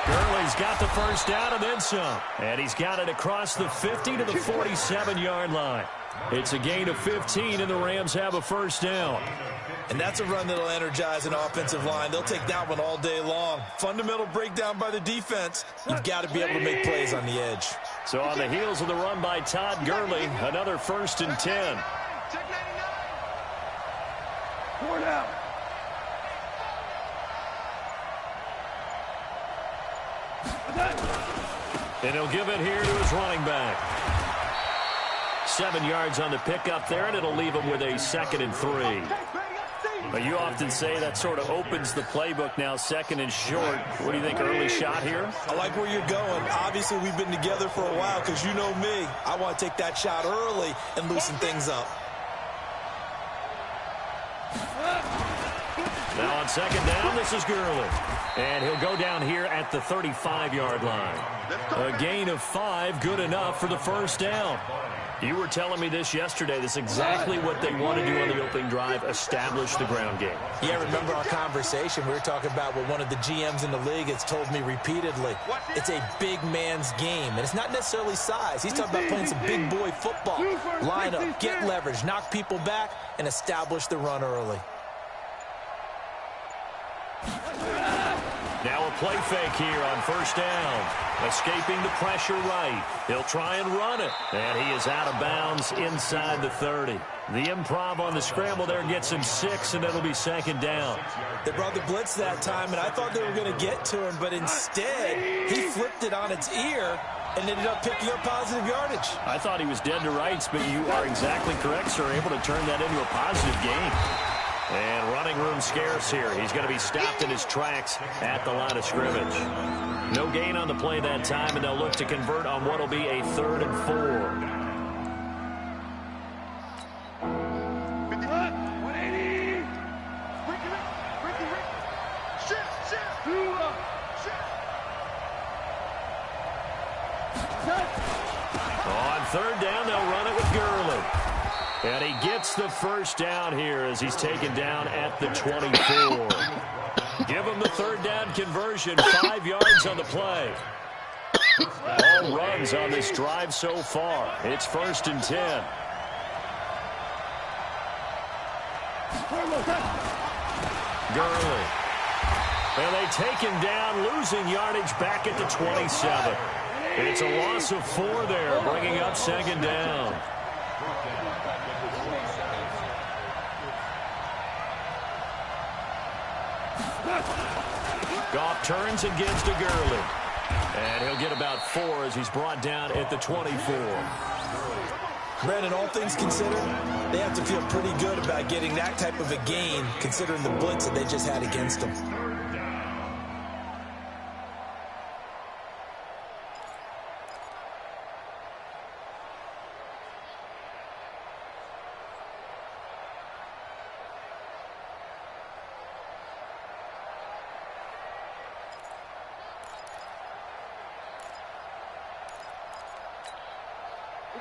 Gurley's got the first down and then some. And he's got it across the 50 to the 47-yard line. It's a gain of 15, and the Rams have a first down. And that's a run that'll energize an offensive line. They'll take that one all day long. Fundamental breakdown by the defense. You've got to be able to make plays on the edge. So on the heels of the run by Todd Gurley, another 1st and 10. 4 down. And he'll give it here to his running back. 7 yards on the pickup there, and it'll leave him with a 2nd and 3. But you often say that sort of opens the playbook now, 2nd and short. What do you think, early shot here? I like where you're going. Obviously, we've been together for a while because you know me. I want to take that shot early and loosen things up. Now on 2nd down, this is Gurley. And he'll go down here at the 35-yard line. A gain of 5, good enough for the 1st down. You were telling me this yesterday. This is exactly what they want to do on the opening drive, establish the ground game. Yeah, remember our conversation? We were talking about what one of the GMs in the league has told me repeatedly. It's a big man's game, and it's not necessarily size. He's talking about playing some big boy football. Line up, get leverage, knock people back, and establish the run early. Now a play fake here on 1st down. Escaping the pressure right. He'll try and run it. And he is out of bounds inside the 30. The improv on the scramble there gets him 6, and it'll be 2nd down. They brought the blitz that time, and I thought they were going to get to him, but instead he flipped it on its ear and ended up picking up positive yardage. I thought he was dead to rights, but you are exactly correct, sir. Able to turn that into a positive gain. And running room scarce here. He's going to be stopped in his tracks at the line of scrimmage. No gain on the play that time, and they'll look to convert on what will be a 3rd and 4. 180. On 3rd down, they'll run it with Gurley. And he gets the 1st down here as he's taken down at the 24. Give him the 3rd down conversion, 5 yards on the play. All runs on this drive so far. It's 1st and 10. Gurley. And they take him down, losing yardage back at the 27. It's a loss of 4 there, bringing up 2nd down. Goff turns and gives to Gurley. And he'll get about 4 as he's brought down at the 24. Brandon, all things considered, they have to feel pretty good about getting that type of a gain, considering the blitz that they just had against them.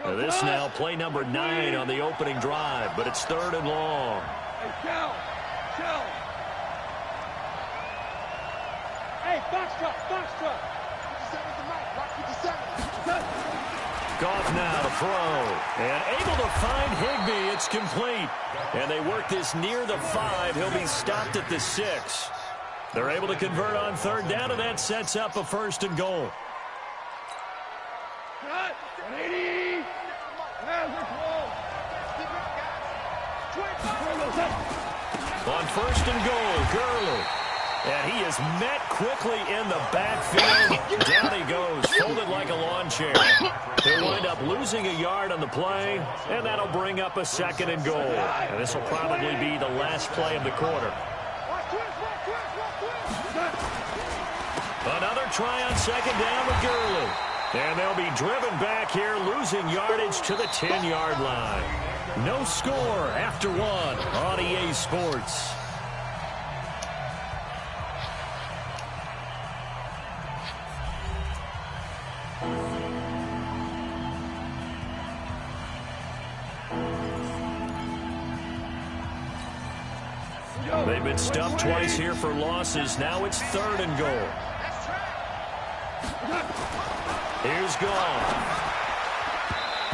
This now play number 9 on the opening drive, but it's 3rd and long. Hey, Cal. Hey, box truck. 57's the mic. Rock 57. Goff now to throw. And able to find Higbee. It's complete. And they work this near the 5. He'll be stopped at the 6. They're able to convert on 3rd down, and that sets up a 1st and goal. 180. On 1st and goal, Gurley. And he is met quickly in the backfield. Down he goes, folded like a lawn chair. He'll wind up losing a yard on the play, and that'll bring up a 2nd and goal. And this will probably be the last play of the quarter. Another try on 2nd down with Gurley. And they'll be driven back here, losing yardage to the 10-yard line. No score after 1 on EA Sports. They've been stuffed twice here for losses. Now it's 3rd and goal. Here's Goff.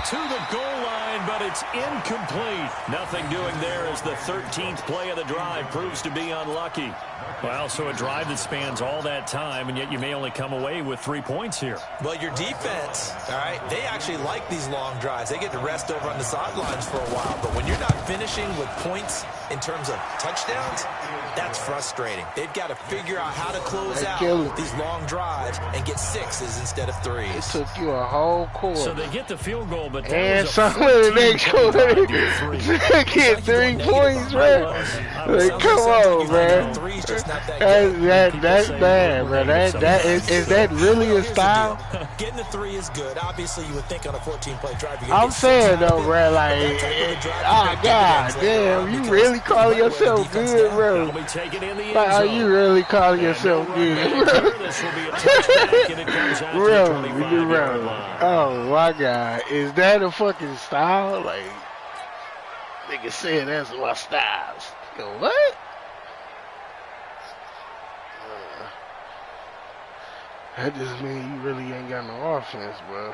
To the goal line, but it's incomplete. Nothing doing there as the 13th play of the drive proves to be unlucky. Well, so a drive that spans all that time, and yet you may only come away with 3 points here. Well, your defense, all right, they actually like these long drives. They get to rest over on the sidelines for a while. But when you're not finishing with points in terms of touchdowns, that's frustrating. They've got to figure out how to close out these long drives and get 6s instead of 3s. It took you a whole quarter. So they get the field goal, but but that And was some of the next quarter get 3 points, bro. Like, come on, man. That's bad, bro. Is that really a style? Getting the 3 is good. Obviously, you would think on a 14-play drive. I'm saying though, bro, like, oh god damn, you really calling yourself good, bro? Like, are you really calling yourself good, bro? Bro, oh my god, is that a fucking style? Like, nigga said that's my styles. Yo, what? That just means you really ain't got no offense, bro.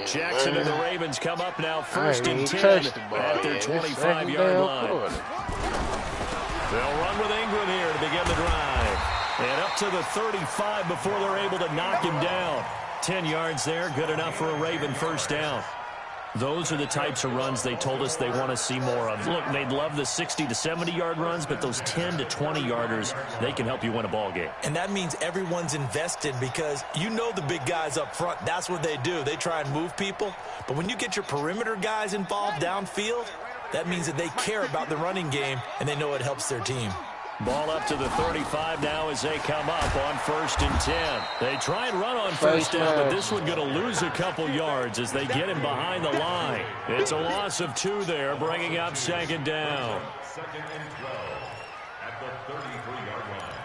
Jackson and the Ravens come up now, 1st and 10 at their 25-yard line. They'll run with Ingram here to begin the drive. And up to the 35 before they're able to knock him down. 10 yards there, good enough for a Raven first down. Those are the types of runs they told us they want to see more of. Look, they'd love the 60 to 70-yard runs, but those 10 to 20-yarders, they can help you win a ball game. And that means everyone's invested because you know the big guys up front. That's what they do. They try and move people. But when you get your perimeter guys involved downfield, that means that they care about the running game, and they know it helps their team. Ball up to the 35 now as they come up on 1st and 10. They try and run on first down, but this one going to lose a couple yards as they get him behind the line. It's a loss of 2 there, bringing up 2nd down. 2nd and 12 at the 33-yard line.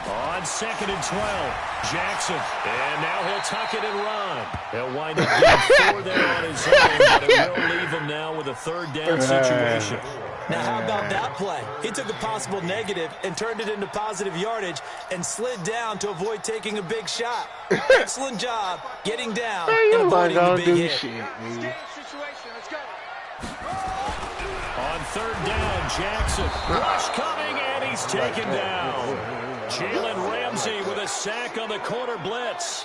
On 2nd and 12, Jackson. And now he'll tuck it and run. He'll wind up getting 4 there on his own, but it will leave him now with a 3rd down situation. Now, how about that play? He took a possible negative and turned it into positive yardage and slid down to avoid taking a big shot. Excellent job getting down and avoiding the big hit. On 3rd down, Jackson. Rush coming, and he's taken down. Jalen Ramsey with a sack on the corner blitz.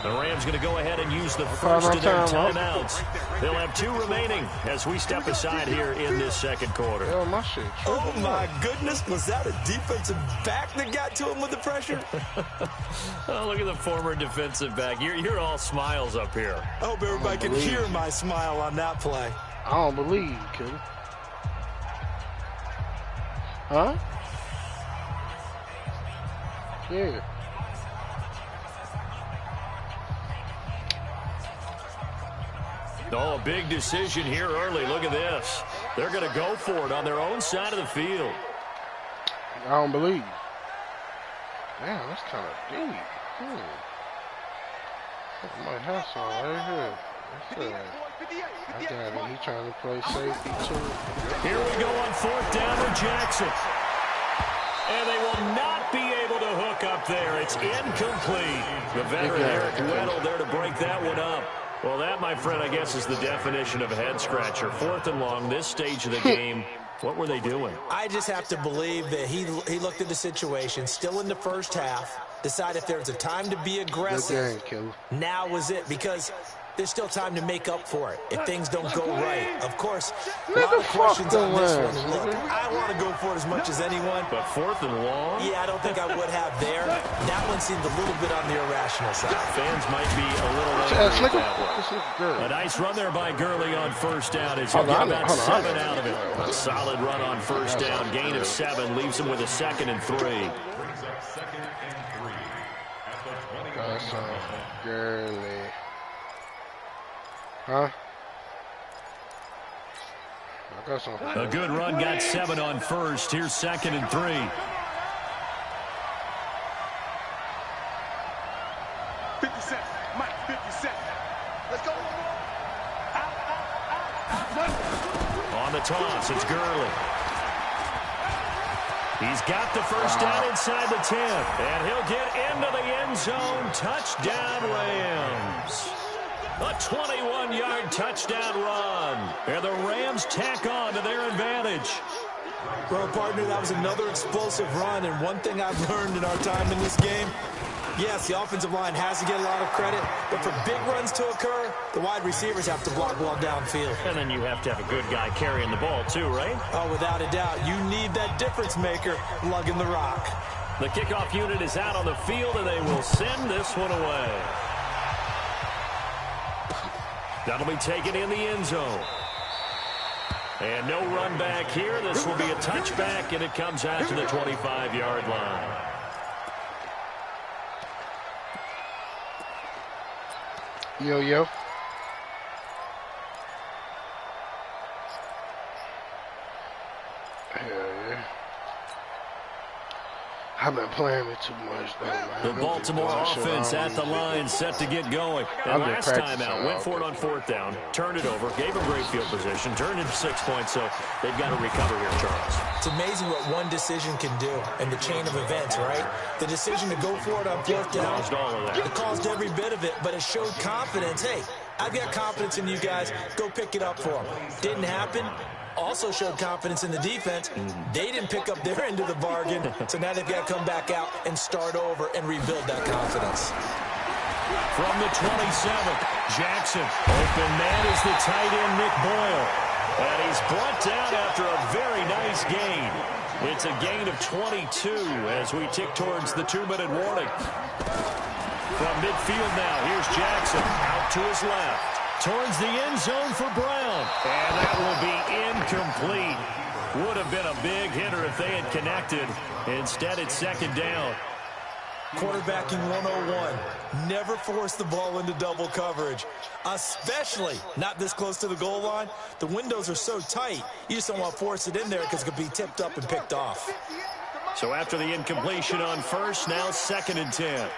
The Rams going to go ahead and use the first of their timeouts. They'll have 2 remaining as we step aside here in this 2nd quarter. Oh, my goodness. Was that a defensive back that got to him with the pressure? Oh, look at the former defensive back. You're all smiles up here. I hope everybody can hear my smile on that play. I don't believe you, kid. Huh? Yeah. Oh, a big decision here early. Look at this. They're going to go for it on their own side of the field. I don't believe. Damn, that's kind of deep. I might have some right here. I got it. He trying to play safety too. Here we go on 4th down with Jackson. And they will not be able to hook up there. It's incomplete. The veteran Eric Weddle there to break that one up. Well, that, my friend, I guess is the definition of a head-scratcher. 4th and long, this stage of the game. What were they doing? I just have to believe that he looked at the situation, still in the first half, decided if there's a time to be aggressive, now was it, because there's still time to make up for it if things don't go right. Of course, a lot of questions on this one. And look, I want to go for it as much as anyone. But 4th and long? Yeah, I don't think I would have there. That one seemed a little bit on the irrational side. Fans might be a little angry at that one. A nice run there by Gurley on 1st down. It's he'll get about 7 out of it. A solid run on 1st down. Gain of 7 leaves him with a 2nd and 3. Brings up 2nd and 3 at the 20. Gurley. Huh? I got some. A good run, got 7 on 1st. Here's 2nd and 3. Mike, 50 seconds. Let's go. On the toss, it's Gurley. He's got the first down inside the 10. And he'll get into the end zone. Touchdown, Rams. A 21-yard touchdown run. And the Rams tack on to their advantage. Well, partner, that was another explosive run, and one thing I've learned in our time in this game, yes, the offensive line has to get a lot of credit, but for big runs to occur, the wide receivers have to block well downfield. And then you have to have a good guy carrying the ball too, right? Oh, without a doubt. You need that difference maker lugging the rock. The kickoff unit is out on the field, and they will send this one away. That'll be taken in the end zone. And no run back here. This will be a touchback, and it comes out to the 25-yard line. Yo. Hell yeah. I've been playing it too much, though, man. The Baltimore offense at the line, set to get going. And last time out, went for it on 4th down, turned it over, gave them great field position, turned into 6 points, so they've got to recover here, Charles. It's amazing what one decision can do in the chain of events, right? The decision to go for it on 4th down, Caused all of that. it caused every bit of it, but it showed confidence. Hey, I've got confidence in you guys. Go pick it up for them. Didn't happen. Also showed confidence in the defense. They didn't pick up their end of the bargain, so now they've got to come back out and start over and rebuild that confidence. From the 27th, Jackson. Open man is the tight end, Nick Boyle. And he's brought down after a very nice gain. It's a gain of 22 as we tick towards the 2-minute warning. From midfield now, here's Jackson out to his left. Towards the end zone for Brown. And that will be incomplete. Would have been a big hitter if they had connected. Instead, it's 2nd down. Quarterbacking 101. Never force the ball into double coverage, especially not this close to the goal line. The windows are so tight, you just don't want to force it in there because it could be tipped up and picked off. So after the incompletion on 1st, now 2nd and 10.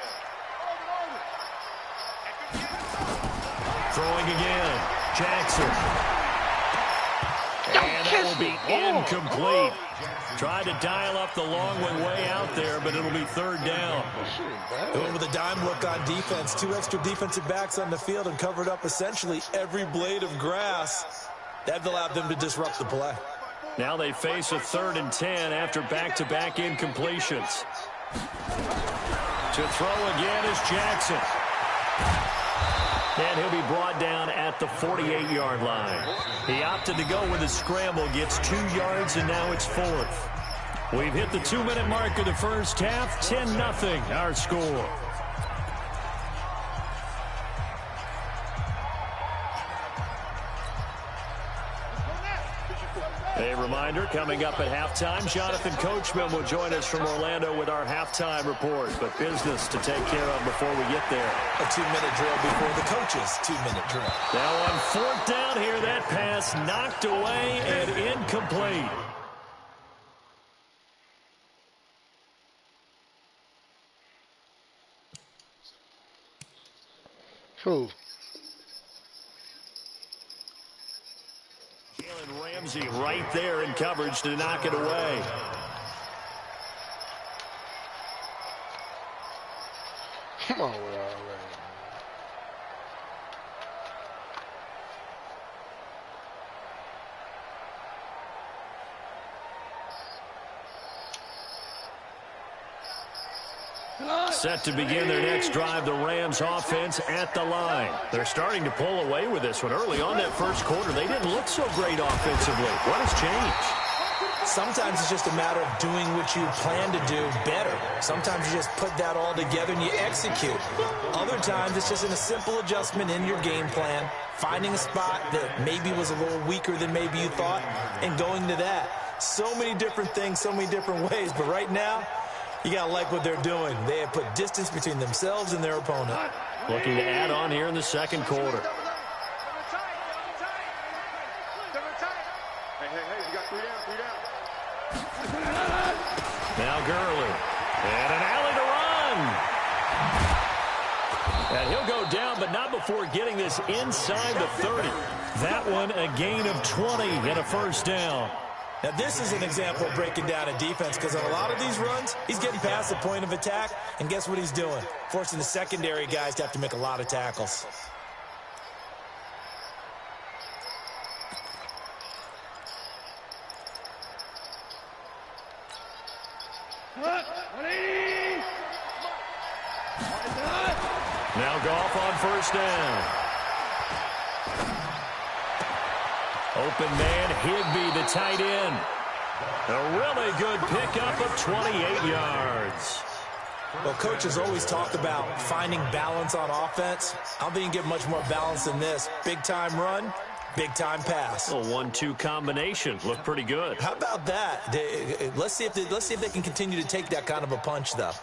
Throwing again. Jackson. And that will be incomplete. Tried to dial up the long one way out there, but it'll be 3rd down. Going with a dime look on defense. 2 extra defensive backs on the field and covered up essentially every blade of grass. That allowed them to disrupt the play. Now they face a 3rd and 10 after back-to-back incompletions. To throw again is Jackson. And he'll be brought down at the 48-yard line. He opted to go with a scramble, gets 2 yards, and now it's 4th. We've hit the 2-minute mark of the first half, 10-0 our score. A reminder, coming up at halftime, Jonathan Coachman will join us from Orlando with our halftime report. But business to take care of before we get there. A 2-minute drill before the coach's 2-minute drill. Now on 4th down here, that pass knocked away and incomplete. Cool. Ramsey right there in coverage to knock it away. Come on with all that. Set to begin their next drive, the Rams offense at the line. They're starting to pull away with this one. Early on that first quarter, they didn't look so great offensively. What has changed? Sometimes it's just a matter of doing what you plan to do better. Sometimes you just put that all together and you execute. Other times it's just a simple adjustment in your game plan, finding a spot that maybe was a little weaker than maybe you thought, and going to that. So many different things, so many different ways, but right now, you got to like what they're doing. They have put distance between themselves and their opponent. Looking to add on here in the second quarter. Hey, you got 3 down. Now Gurley. And an alley to run. And he'll go down, but not before getting this inside the 30. That one a gain of 20 and a 1st down. Now, this is an example of breaking down a defense because on a lot of these runs, he's getting past the point of attack, and guess what he's doing? Forcing the secondary guys to have to make a lot of tackles. Now Goff on first down. Open man, Higbee, the tight end. A really good pickup of 28 yards. Well, coaches always talk about finding balance on offense. I don't think you can get much more balance than this. Big-time run, big-time pass. A 1-2 combination. Looked pretty good. How about that? Let's see if they can continue to take that kind of a punch, though.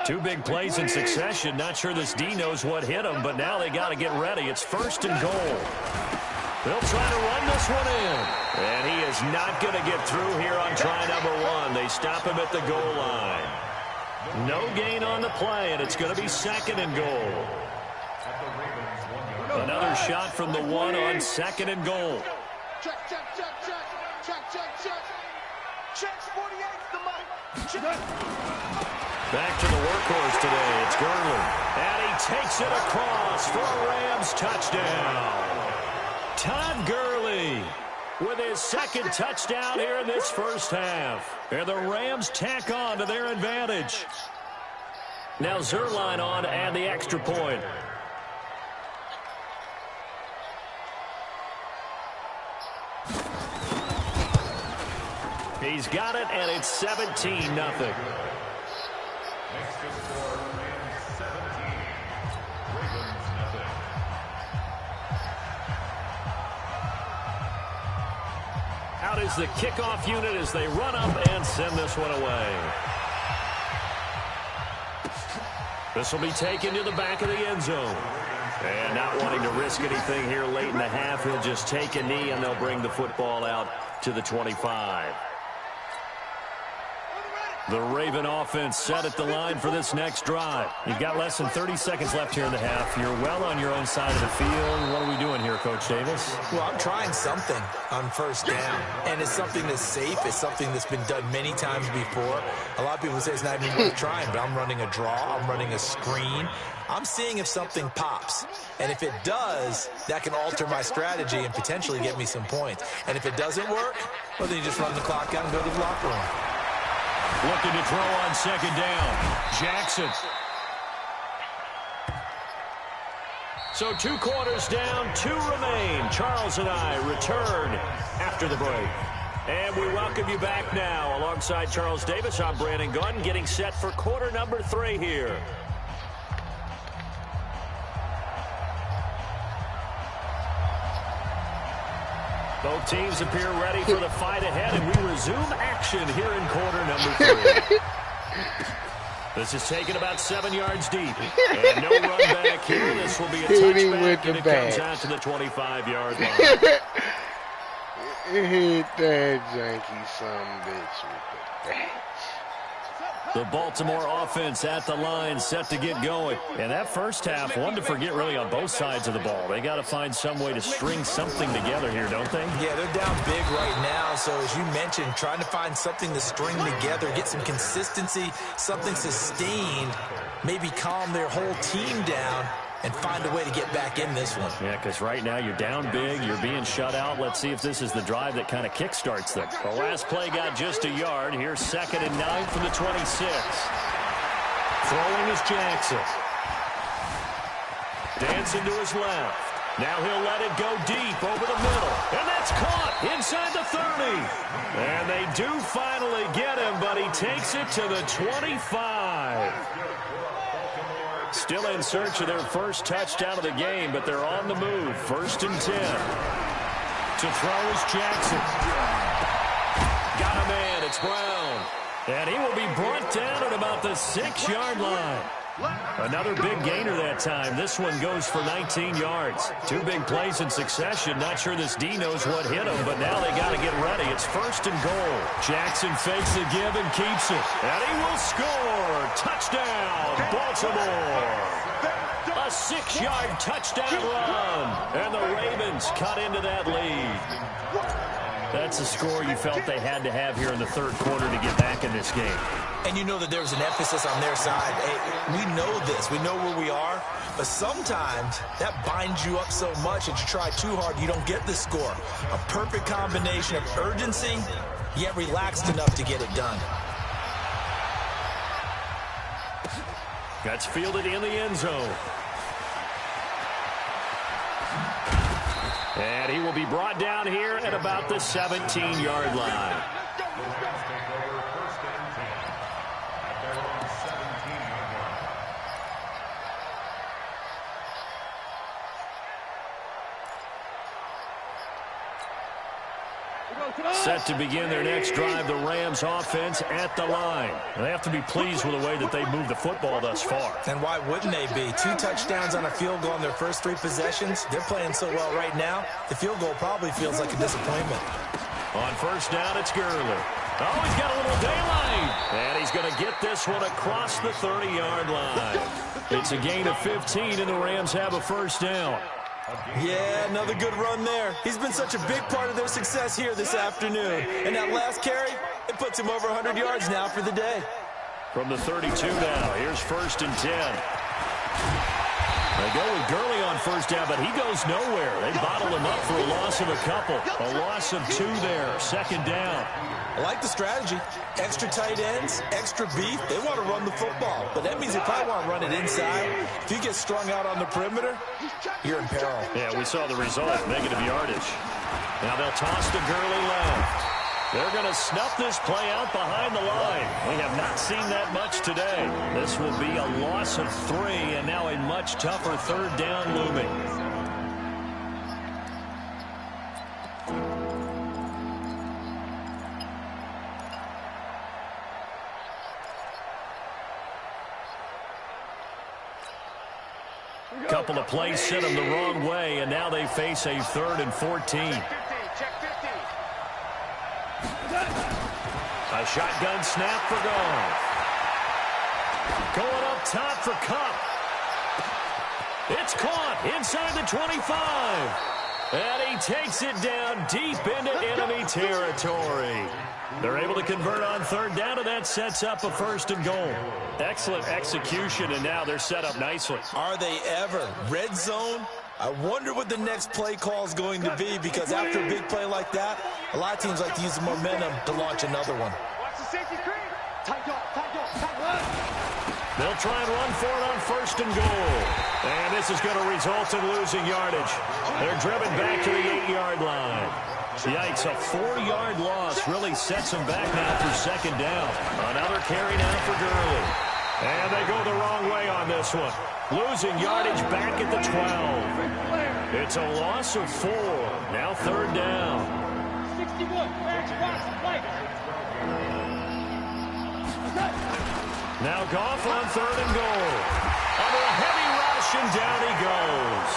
Two big plays in succession. Not sure this D knows what hit him, but now they got to get ready. It's first and goal. They'll try to run this one in. And he is not going to get through here on try number 1. They stop him at the goal line. No gain on the play, and it's going to be second and goal. Another shot from the 1 on second and goal. Check, check, check, check. Check, check, check. Check 48's the mic. Back to the workhorse today. It's Gurley. And he takes it across for a Rams touchdown. Todd Gurley with his second touchdown here in this first half. And the Rams tack on to their advantage. Now Zerline on to add the extra point. He's got it, and it's 17-0. Next to score, Rams 17. Ravens nothing. Out is the kickoff unit as they run up and send this one away. This will be taken to the back of the end zone. And not wanting to risk anything here late in the half, he'll just take a knee, and they'll bring the football out to the 25. The Raven offense set at the line for this next drive. You've got less than 30 seconds left here in the half. You're well on your own side of the field. What are we doing here, Coach Davis? Well, I'm trying something on first down, and it's something that's safe. It's something that's been done many times before. A lot of people say it's not even worth trying, but I'm running a draw. I'm running a screen. I'm seeing if something pops. And if it does, that can alter my strategy and potentially get me some points. And if it doesn't work, well, then you just run the clock out and go to the locker room. Looking to throw on second down. Jackson. So 2 quarters down, 2 remain. Charles and I return after the break. And we welcome you back now. Alongside Charles Davis, I'm Brandon Gordon, getting set for quarter number 3 here. Both teams appear ready for the fight ahead, and we resume action here in quarter number 3. This is taken about 7 yards deep. And no run back here. This will be a touchback, and it comes out to the 25-yard line. Hit that janky son of a bitch with the bat. The Baltimore offense at the line, set to get going. And that first half, one to forget really on both sides of the ball. They got to find some way to string something together here, don't they? Yeah, they're down big right now. So as you mentioned, trying to find something to string together, get some consistency, something sustained, maybe calm their whole team down and find a way to get back in this one. Yeah, because right now you're down big, you're being shut out. Let's see if this is the drive that kind of kickstarts them. The last play got just a yard. Here's 2nd and 9 from the 26. Throwing is Jackson. Dancing to his left. Now he'll let it go deep over the middle. And that's caught inside the 30. And they do finally get him, but he takes it to the 25. Still in search of their first touchdown of the game, but they're on the move. 1st and 10. To throw is Jackson. Got a man. It's Brown. And he will be brought down at about the 6-yard line. Another big gainer that time. This one goes for 19 yards. 2 big plays in succession. Not sure this D knows what hit him, but now they got to get ready. It's 1st and goal. Jackson fakes the give and keeps it. And he will score. Touchdown, Baltimore. A 6-yard touchdown run. And the Ravens cut into that lead. That's a score you felt they had to have here in the 3rd quarter to get back in this game. And you know that there was an emphasis on their side. Hey, we know this. We know where we are. But sometimes that binds you up so much that you try too hard, you don't get the score. A perfect combination of urgency, yet relaxed enough to get it done. That's fielded in the end zone. And he will be brought down here at about the 17-yard line. Set to begin their next drive, the Rams offense at the line. They have to be pleased with the way that they moved the football thus far. And why wouldn't they be? 2 touchdowns on a field goal in their first 3 possessions. They're playing so well right now, the field goal probably feels like a disappointment. On first down, it's Gurley. Oh, he's got a little daylight. And he's going to get this one across the 30-yard line. It's a gain of 15, and the Rams have a first down. Yeah, another good run there. He's been such a big part of their success here this afternoon. And that last carry, it puts him over 100 yards now for the day. From the 32 now, here's first and 10. They go with Gurley on first down, but he goes nowhere. They bottled him up for a loss of a couple. A loss of 2 there, second down. I like the strategy. Extra tight ends, extra beef. They want to run the football, but that means they probably want to run it inside. If you get strung out on the perimeter, you're in peril. Yeah, we saw the result, negative yardage. Now they'll toss to Gurley left. They're going to snuff this play out behind the line. We have not seen that much today. This will be a loss of 3, and now a much tougher third down looming. Couple of plays sent them the wrong way, and now they face a 3rd and 14. A shotgun snap for Goff. Going up top for Cup. It's caught inside the 25. And he takes it down deep into enemy territory. They're able to convert on third down, and that sets up a 1st and goal. Excellent execution, and now they're set up nicely. Are they ever? Red zone? I wonder what the next play call is going to be, because after a big play like that, a lot of teams like to use the momentum to launch another one. They'll try and run for it on 1st and goal. And this is going to result in losing yardage. They're driven back to the 8-yard line. Yikes, a 4-yard loss really sets them back now for 2nd down. Another carry now for Gurley. And they go the wrong way on this one. Losing yardage back at the 12. It's a loss of 4. Now 3rd down. 61. Now Goff on 3rd and goal. Under a heavy rush, and down he goes.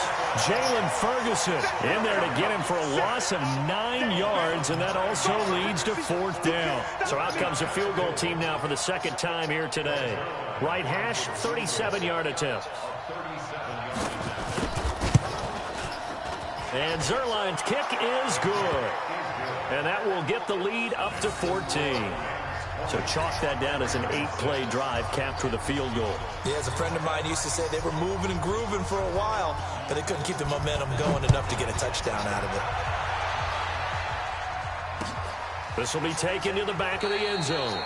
Jalen Ferguson in there to get him for a loss of 9 yards, and that also leads to 4th down. So out comes the field goal team now for the 2nd time here today. Right hash, 37-yard attempt. And Zerline's kick is good. And that will get the lead up to 14. So chalk that down as an 8-play drive capped with a field goal. Yeah, as a friend of mine used to say, they were moving and grooving for a while, but they couldn't keep the momentum going enough to get a touchdown out of it. This will be taken to the back of the end zone.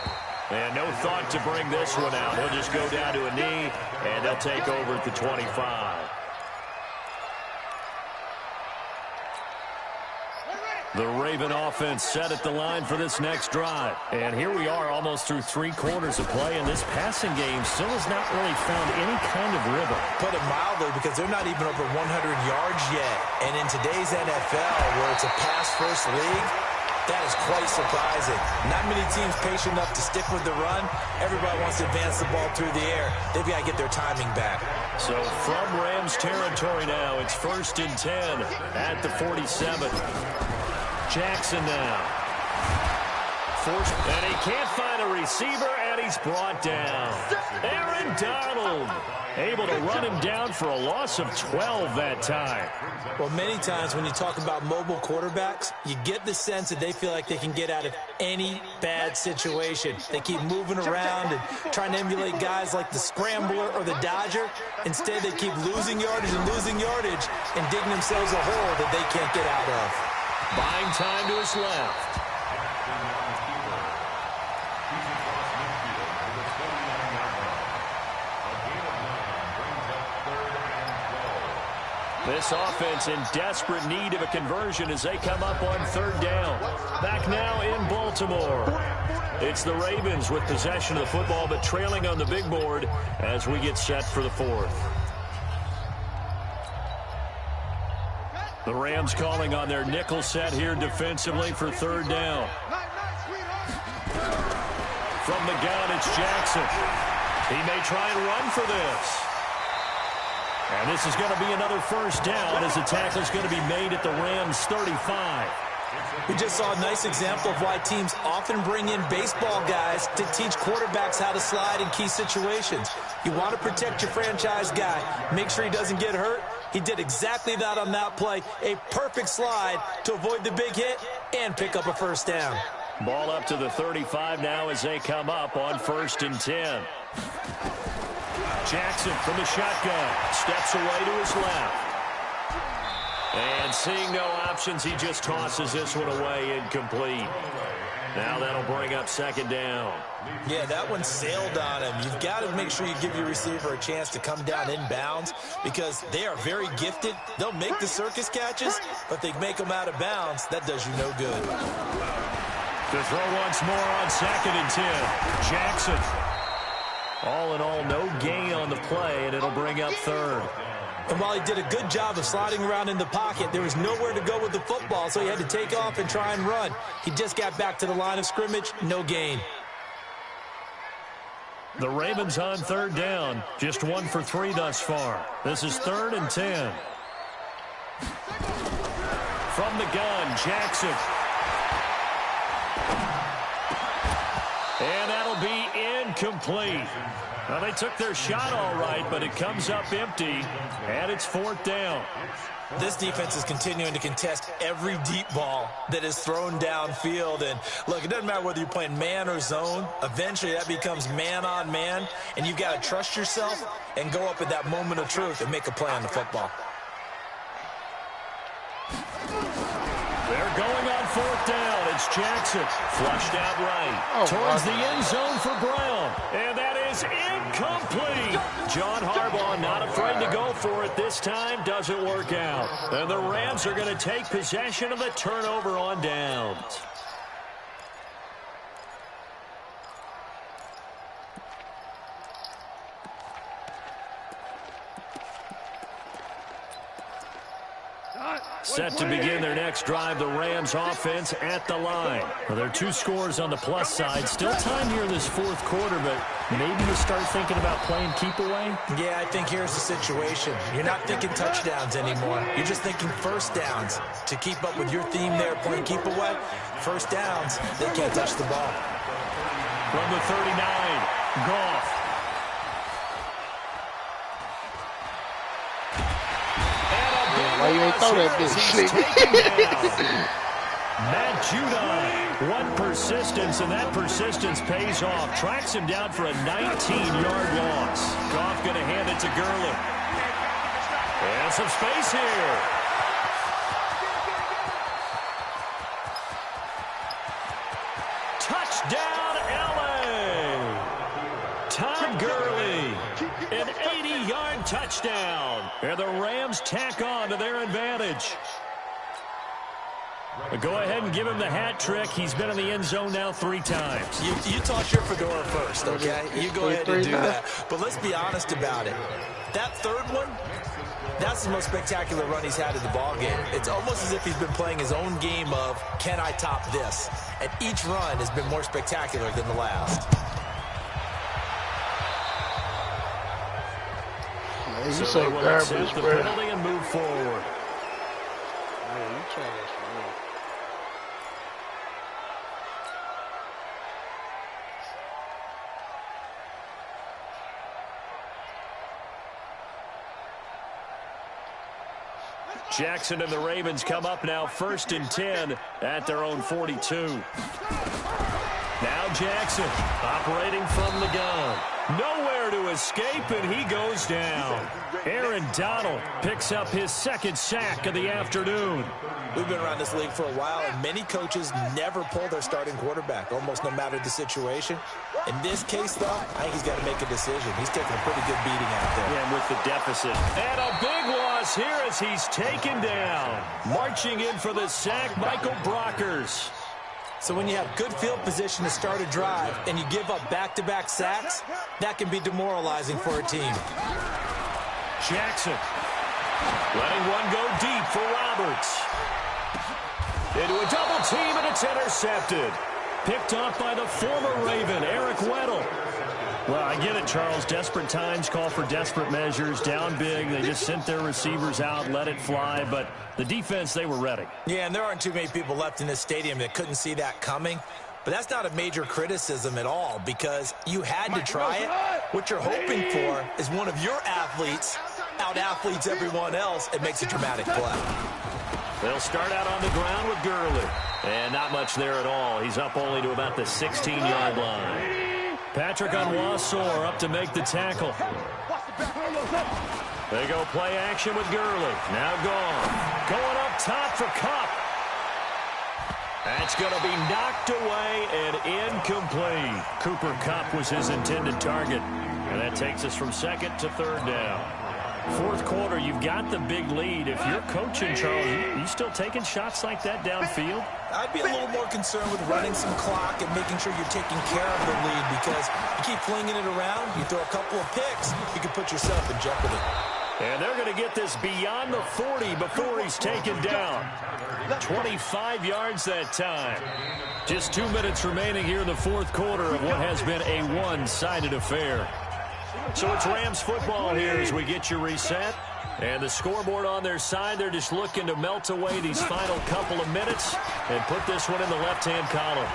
And no thought to bring this one out. He'll just go down to a knee, and they'll take over at the 25. The Raven offense set at the line for this next drive. And here we are almost through 3 quarters of play, and this passing game still has not really found any kind of rhythm. Put it mildly, because they're not even over 100 yards yet. And in today's NFL, where it's a pass-first league, that is quite surprising. Not many teams patient enough to stick with the run. Everybody wants to advance the ball through the air. They've got to get their timing back. So from Rams territory now, it's 1st and 10 at the 47. Jackson now. And he can't find a receiver, and he's brought down. Aaron Donald able to run him down for a loss of 12 that time. Well, many times when you talk about mobile quarterbacks, you get the sense that they feel like they can get out of any bad situation. They keep moving around and trying to emulate guys like the Scrambler or the Dodger. Instead, they keep losing yardage and digging themselves a hole that they can't get out of. Buying time to his left. This offense in desperate need of a conversion as they come up on 3rd down. Back now in Baltimore. It's the Ravens with possession of the football, but trailing on the big board as we get set for the 4th. The Rams calling on their nickel set here defensively for 3rd down. From the gun, it's Jackson. He may try and run for this. And this is going to be another 1st down as the tackle is going to be made at the Rams' 35. We just saw a nice example of why teams often bring in baseball guys to teach quarterbacks how to slide in key situations. You want to protect your franchise guy. Make sure he doesn't get hurt. He did exactly that on that play. A perfect slide to avoid the big hit and pick up a 1st down. Ball up to the 35 now as they come up on 1st and 10. Jackson from the shotgun. Steps away to his left. And seeing no options, he just tosses this one away incomplete. Now that'll bring up 2nd down. Yeah, that one sailed on him. You've got to make sure you give your receiver a chance to come down inbounds because they are very gifted. They'll make the circus catches, but they make them out of bounds. That does you no good. To throw once more on 2nd and 10. Jackson. All in all, no gain on the play, and it'll bring up 3rd. And while he did a good job of sliding around in the pocket, there was nowhere to go with the football, so he had to take off and try and run. He just got back to the line of scrimmage, no gain. The Ravens on 3rd down, just 1 for 3 thus far. This is 3rd and 10. From the gun, Jackson. And that'll be incomplete. Well, they took their shot all right, but it comes up empty, and it's 4th down. This defense is continuing to contest every deep ball that is thrown downfield. And, look, it doesn't matter whether you're playing man or zone. Eventually, that becomes man-on-man, and you've got to trust yourself and go up at that moment of truth and make a play on the football. They're going on 4th down. It's Jackson. Flushed out right. Towards the end zone for Brown. And that is incomplete. John Harbaugh not afraid to go for it this time. Doesn't work out. And the Rams are going to take possession of the turnover on downs. Set to begin their next drive, the Rams offense at the line. Well, there are 2 scores on the plus side. Still time here in this 4th quarter, but maybe you start thinking about playing keep away? Yeah, I think here's the situation. You're not thinking touchdowns anymore. You're just thinking 1st downs. To keep up with your theme there, playing keep away, 1st downs, they can't touch the ball. From the 39, Goff. Why you ain't throw that bitch? Matt Judon, one persistence, and that persistence pays off. Tracks him down for a 19-yard loss. Goff going to hand it to Gurley. And some space here. Touchdown, L.A. Todd Gurley, an 80-yard touchdown. And the Rams tack on to their advantage. Go ahead and give him the hat trick. He's been in the end zone now 3 times. You toss your fedora first, okay? You go ahead and do that. But let's be honest about it. That 3rd one, that's the most spectacular run he's had in the ballgame. It's almost as if he's been playing his own game of, can I top this? And each run has been more spectacular than the last. Man, you so so garbage, the bro. penalty and move forward. Man, you trash, man. Jackson and the Ravens come up now 1st and 10 at their own 42. Now Jackson operating from the gun. Nowhere there to escape, and he goes down. Aaron Donald picks up his second sack of the afternoon. We've been around this league for a while, and many coaches never pull their starting quarterback, almost no matter the situation. In this case, though, I think he's got to make a decision. He's taking a pretty good beating out there. Yeah, and with the deficit. And a big loss here as he's taken down. Marching in for the sack, Michael Brockers. So when you have good field position to start a drive and you give up back-to-back sacks, that can be demoralizing for a team. Jackson letting one go deep for Roberts. Into a double team, and it's intercepted. Picked off by the former Raven, Eric Weddle. Well, I get it, Charles. Desperate times call for desperate measures. Down big, they just sent their receivers out, let it fly. But the defense, they were ready. Yeah, and there aren't too many people left in this stadium that couldn't see that coming. But that's not a major criticism at all because you had to try it. What you're hoping for is one of your athletes out-athletes everyone else and makes a dramatic play. They'll start out on the ground with Gurley. And not much there at all. He's up only to about the 16-yard line. Patrick Onwuasor up to make the tackle. They go play action with Gurley. Now gone. Going up top for Kupp. That's going to be knocked away and incomplete. Cooper Kupp was his intended target. And that takes us from second to third down. Fourth quarter, you've got the big lead. If you're coaching, Charles, you still taking shots like that downfield? I'd be a little more concerned with running some clock and making sure you're taking care of the lead because you keep flinging it around, you throw a couple of picks, you can put yourself in jeopardy. And they're going to get this beyond the 40 before he's taken down. 25 yards that time. Just 2 minutes remaining here in the fourth quarter of what has been a one-sided affair. So it's Rams football here as we get you reset. And the scoreboard on their side, they're just looking to melt away these final couple of minutes and put this one in the left-hand column.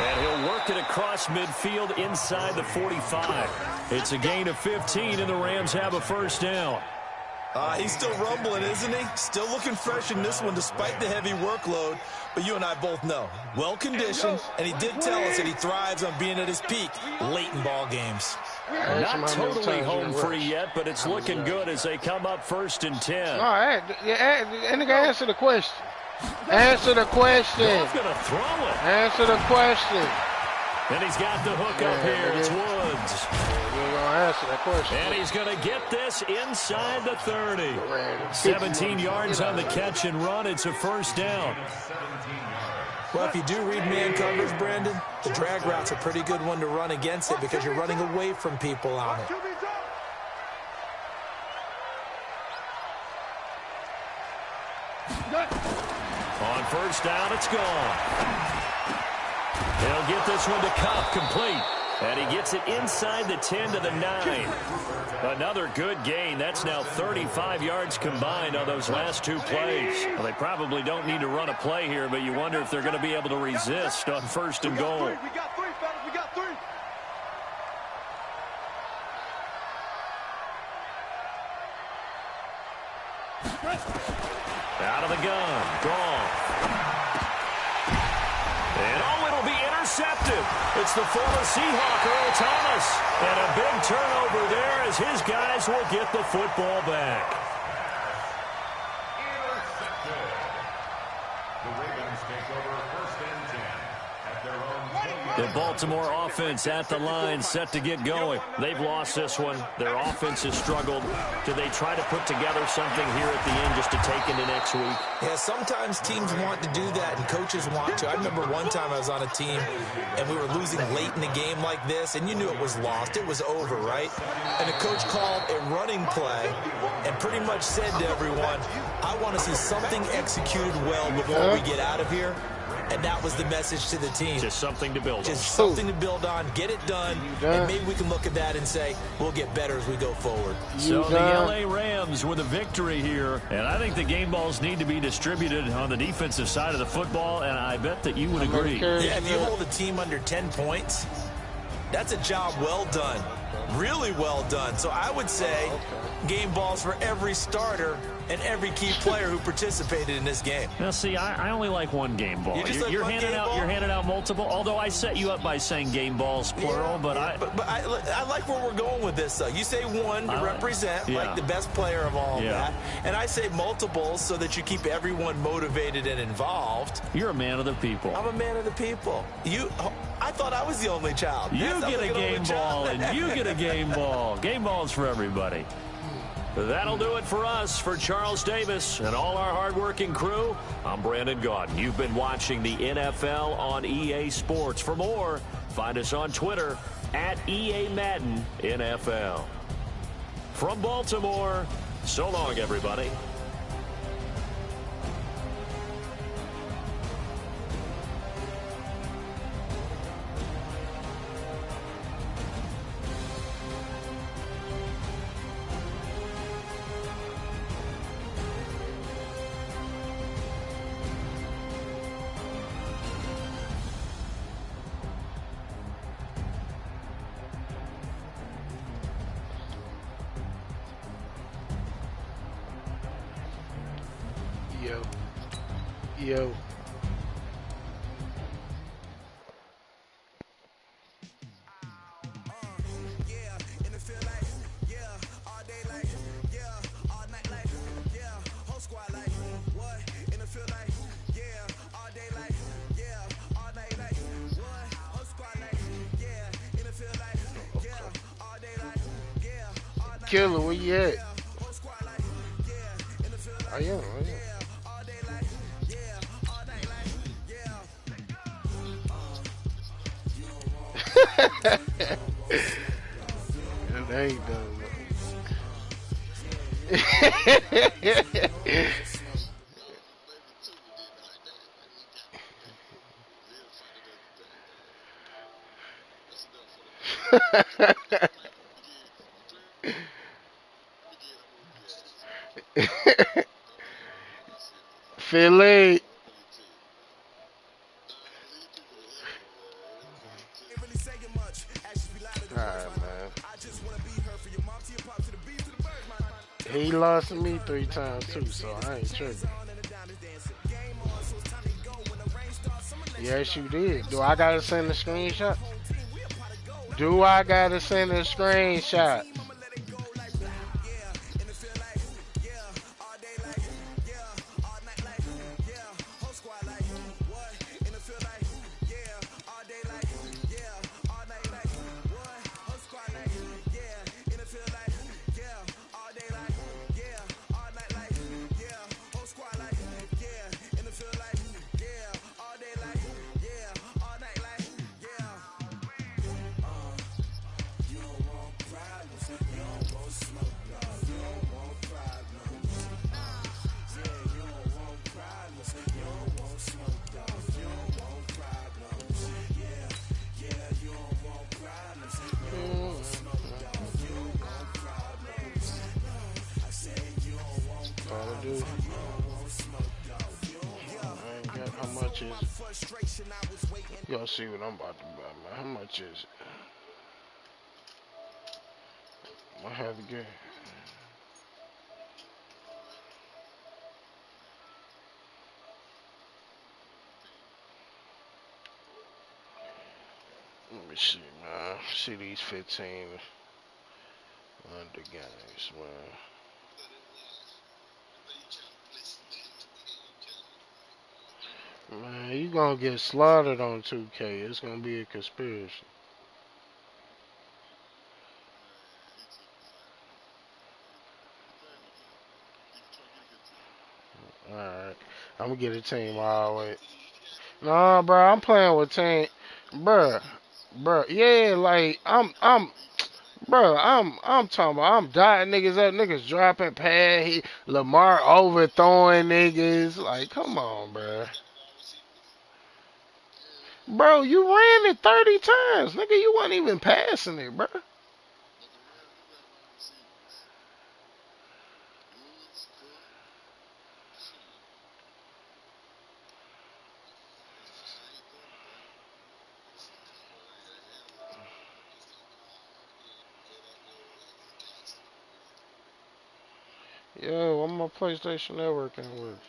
And he'll work it across midfield inside the 45. It's a gain of 15, and the Rams have a first down. He's still rumbling, isn't he? Still looking fresh in this one despite the heavy workload. But you and I both know, well-conditioned, and he did tell us that he thrives on being at his peak late in ball games. Not totally home free yet, but it's looking good as they come up first and 10. All right, and nigga, answer the question. Answer the question. He's going to throw it. Answer the question. And he's got the hook up here. It's Woods. You're going to answer that question. And he's going to get this inside the 30. 17 yards on the catch and run. It's a first down. Well, if you do read man coverage, Brandon, the drag route's a pretty good one to run against it because you're running away from people on it. On first down, it's gone. He'll get this one to Kupp, complete. And he gets it inside the 10 to the 9. Another good gain. That's now 35 yards combined on those last two plays. Well, they probably don't need to run a play here, but you wonder if they're going to be able to resist on first and goal. We got three, fellas. We got three. Out of the gun. Gone. And it'll be intercepted. It's the former Seahawk, Earl Thomas. And a big turnover there as his guys will get the football back. Intercepted. The Ravens take over first and 10 at their own 20. The Baltimore offense at the line, set to get going. They've lost this one. Their offense has struggled. Do they try to put together something here at the end just to take into next week? Yeah, sometimes teams want to do that and coaches want to. I remember one time I was on a team and we were losing late in the game like this and you knew it was lost. It was over, right? And the coach called a running play and pretty much said to everyone, I want to see something executed well before we get out of here. And that was the message to the team. Just something to build on. Just something to build on, get it done, and maybe we can look at that and say, we'll get better as we go forward. So the L.A. Rams with a victory here, and I think the game balls need to be distributed on the defensive side of the football, and I bet that you would agree. Yeah, if you hold a team under 10 points, that's a job well done. really well done. So I would say game balls for every starter and every key player who participated in this game. Now, see, I only like one game ball. You're handing out multiple. Although I set you up by saying game balls plural, but I like where we're going with this. Though you say one to represent like the best player of all that, and I say multiples so that you keep everyone motivated and involved. You're a man of the people. I'm a man of the people. I thought I was the only child. You get a game ball, and you get a game ball. Game balls for everybody. That'll do it for us. For Charles Davis and all our hardworking crew, I'm Brandon Gaudin. You've been watching the NFL on EA Sports. For more, find us on Twitter at EA Madden NFL. From Baltimore, so long, everybody. Yo. Killer, where you at? I am. That ain't done. Philly. Alright, man. He lost to me 3 times too, so I ain't tripping. Yes, you did. Do I gotta send a screenshot? Do I gotta send a screenshot? Y'all see what I'm about to buy, man. How much is it? I have the game. Let me see, man. See these 15 under games, man. Man, you gonna get slaughtered on 2K. It's gonna be a conspiracy. Alright. I'm gonna get a team all the way. Nah, bro, I'm playing with team. Bruh. Yeah, like, I'm talking about, I'm dotting niggas up, niggas dropping pad, Lamar overthrowing niggas. Like, come on, bruh. Bro, you ran it 30 times. Nigga, you wasn't even passing it, bro. Yo, why my PlayStation Network ain't work?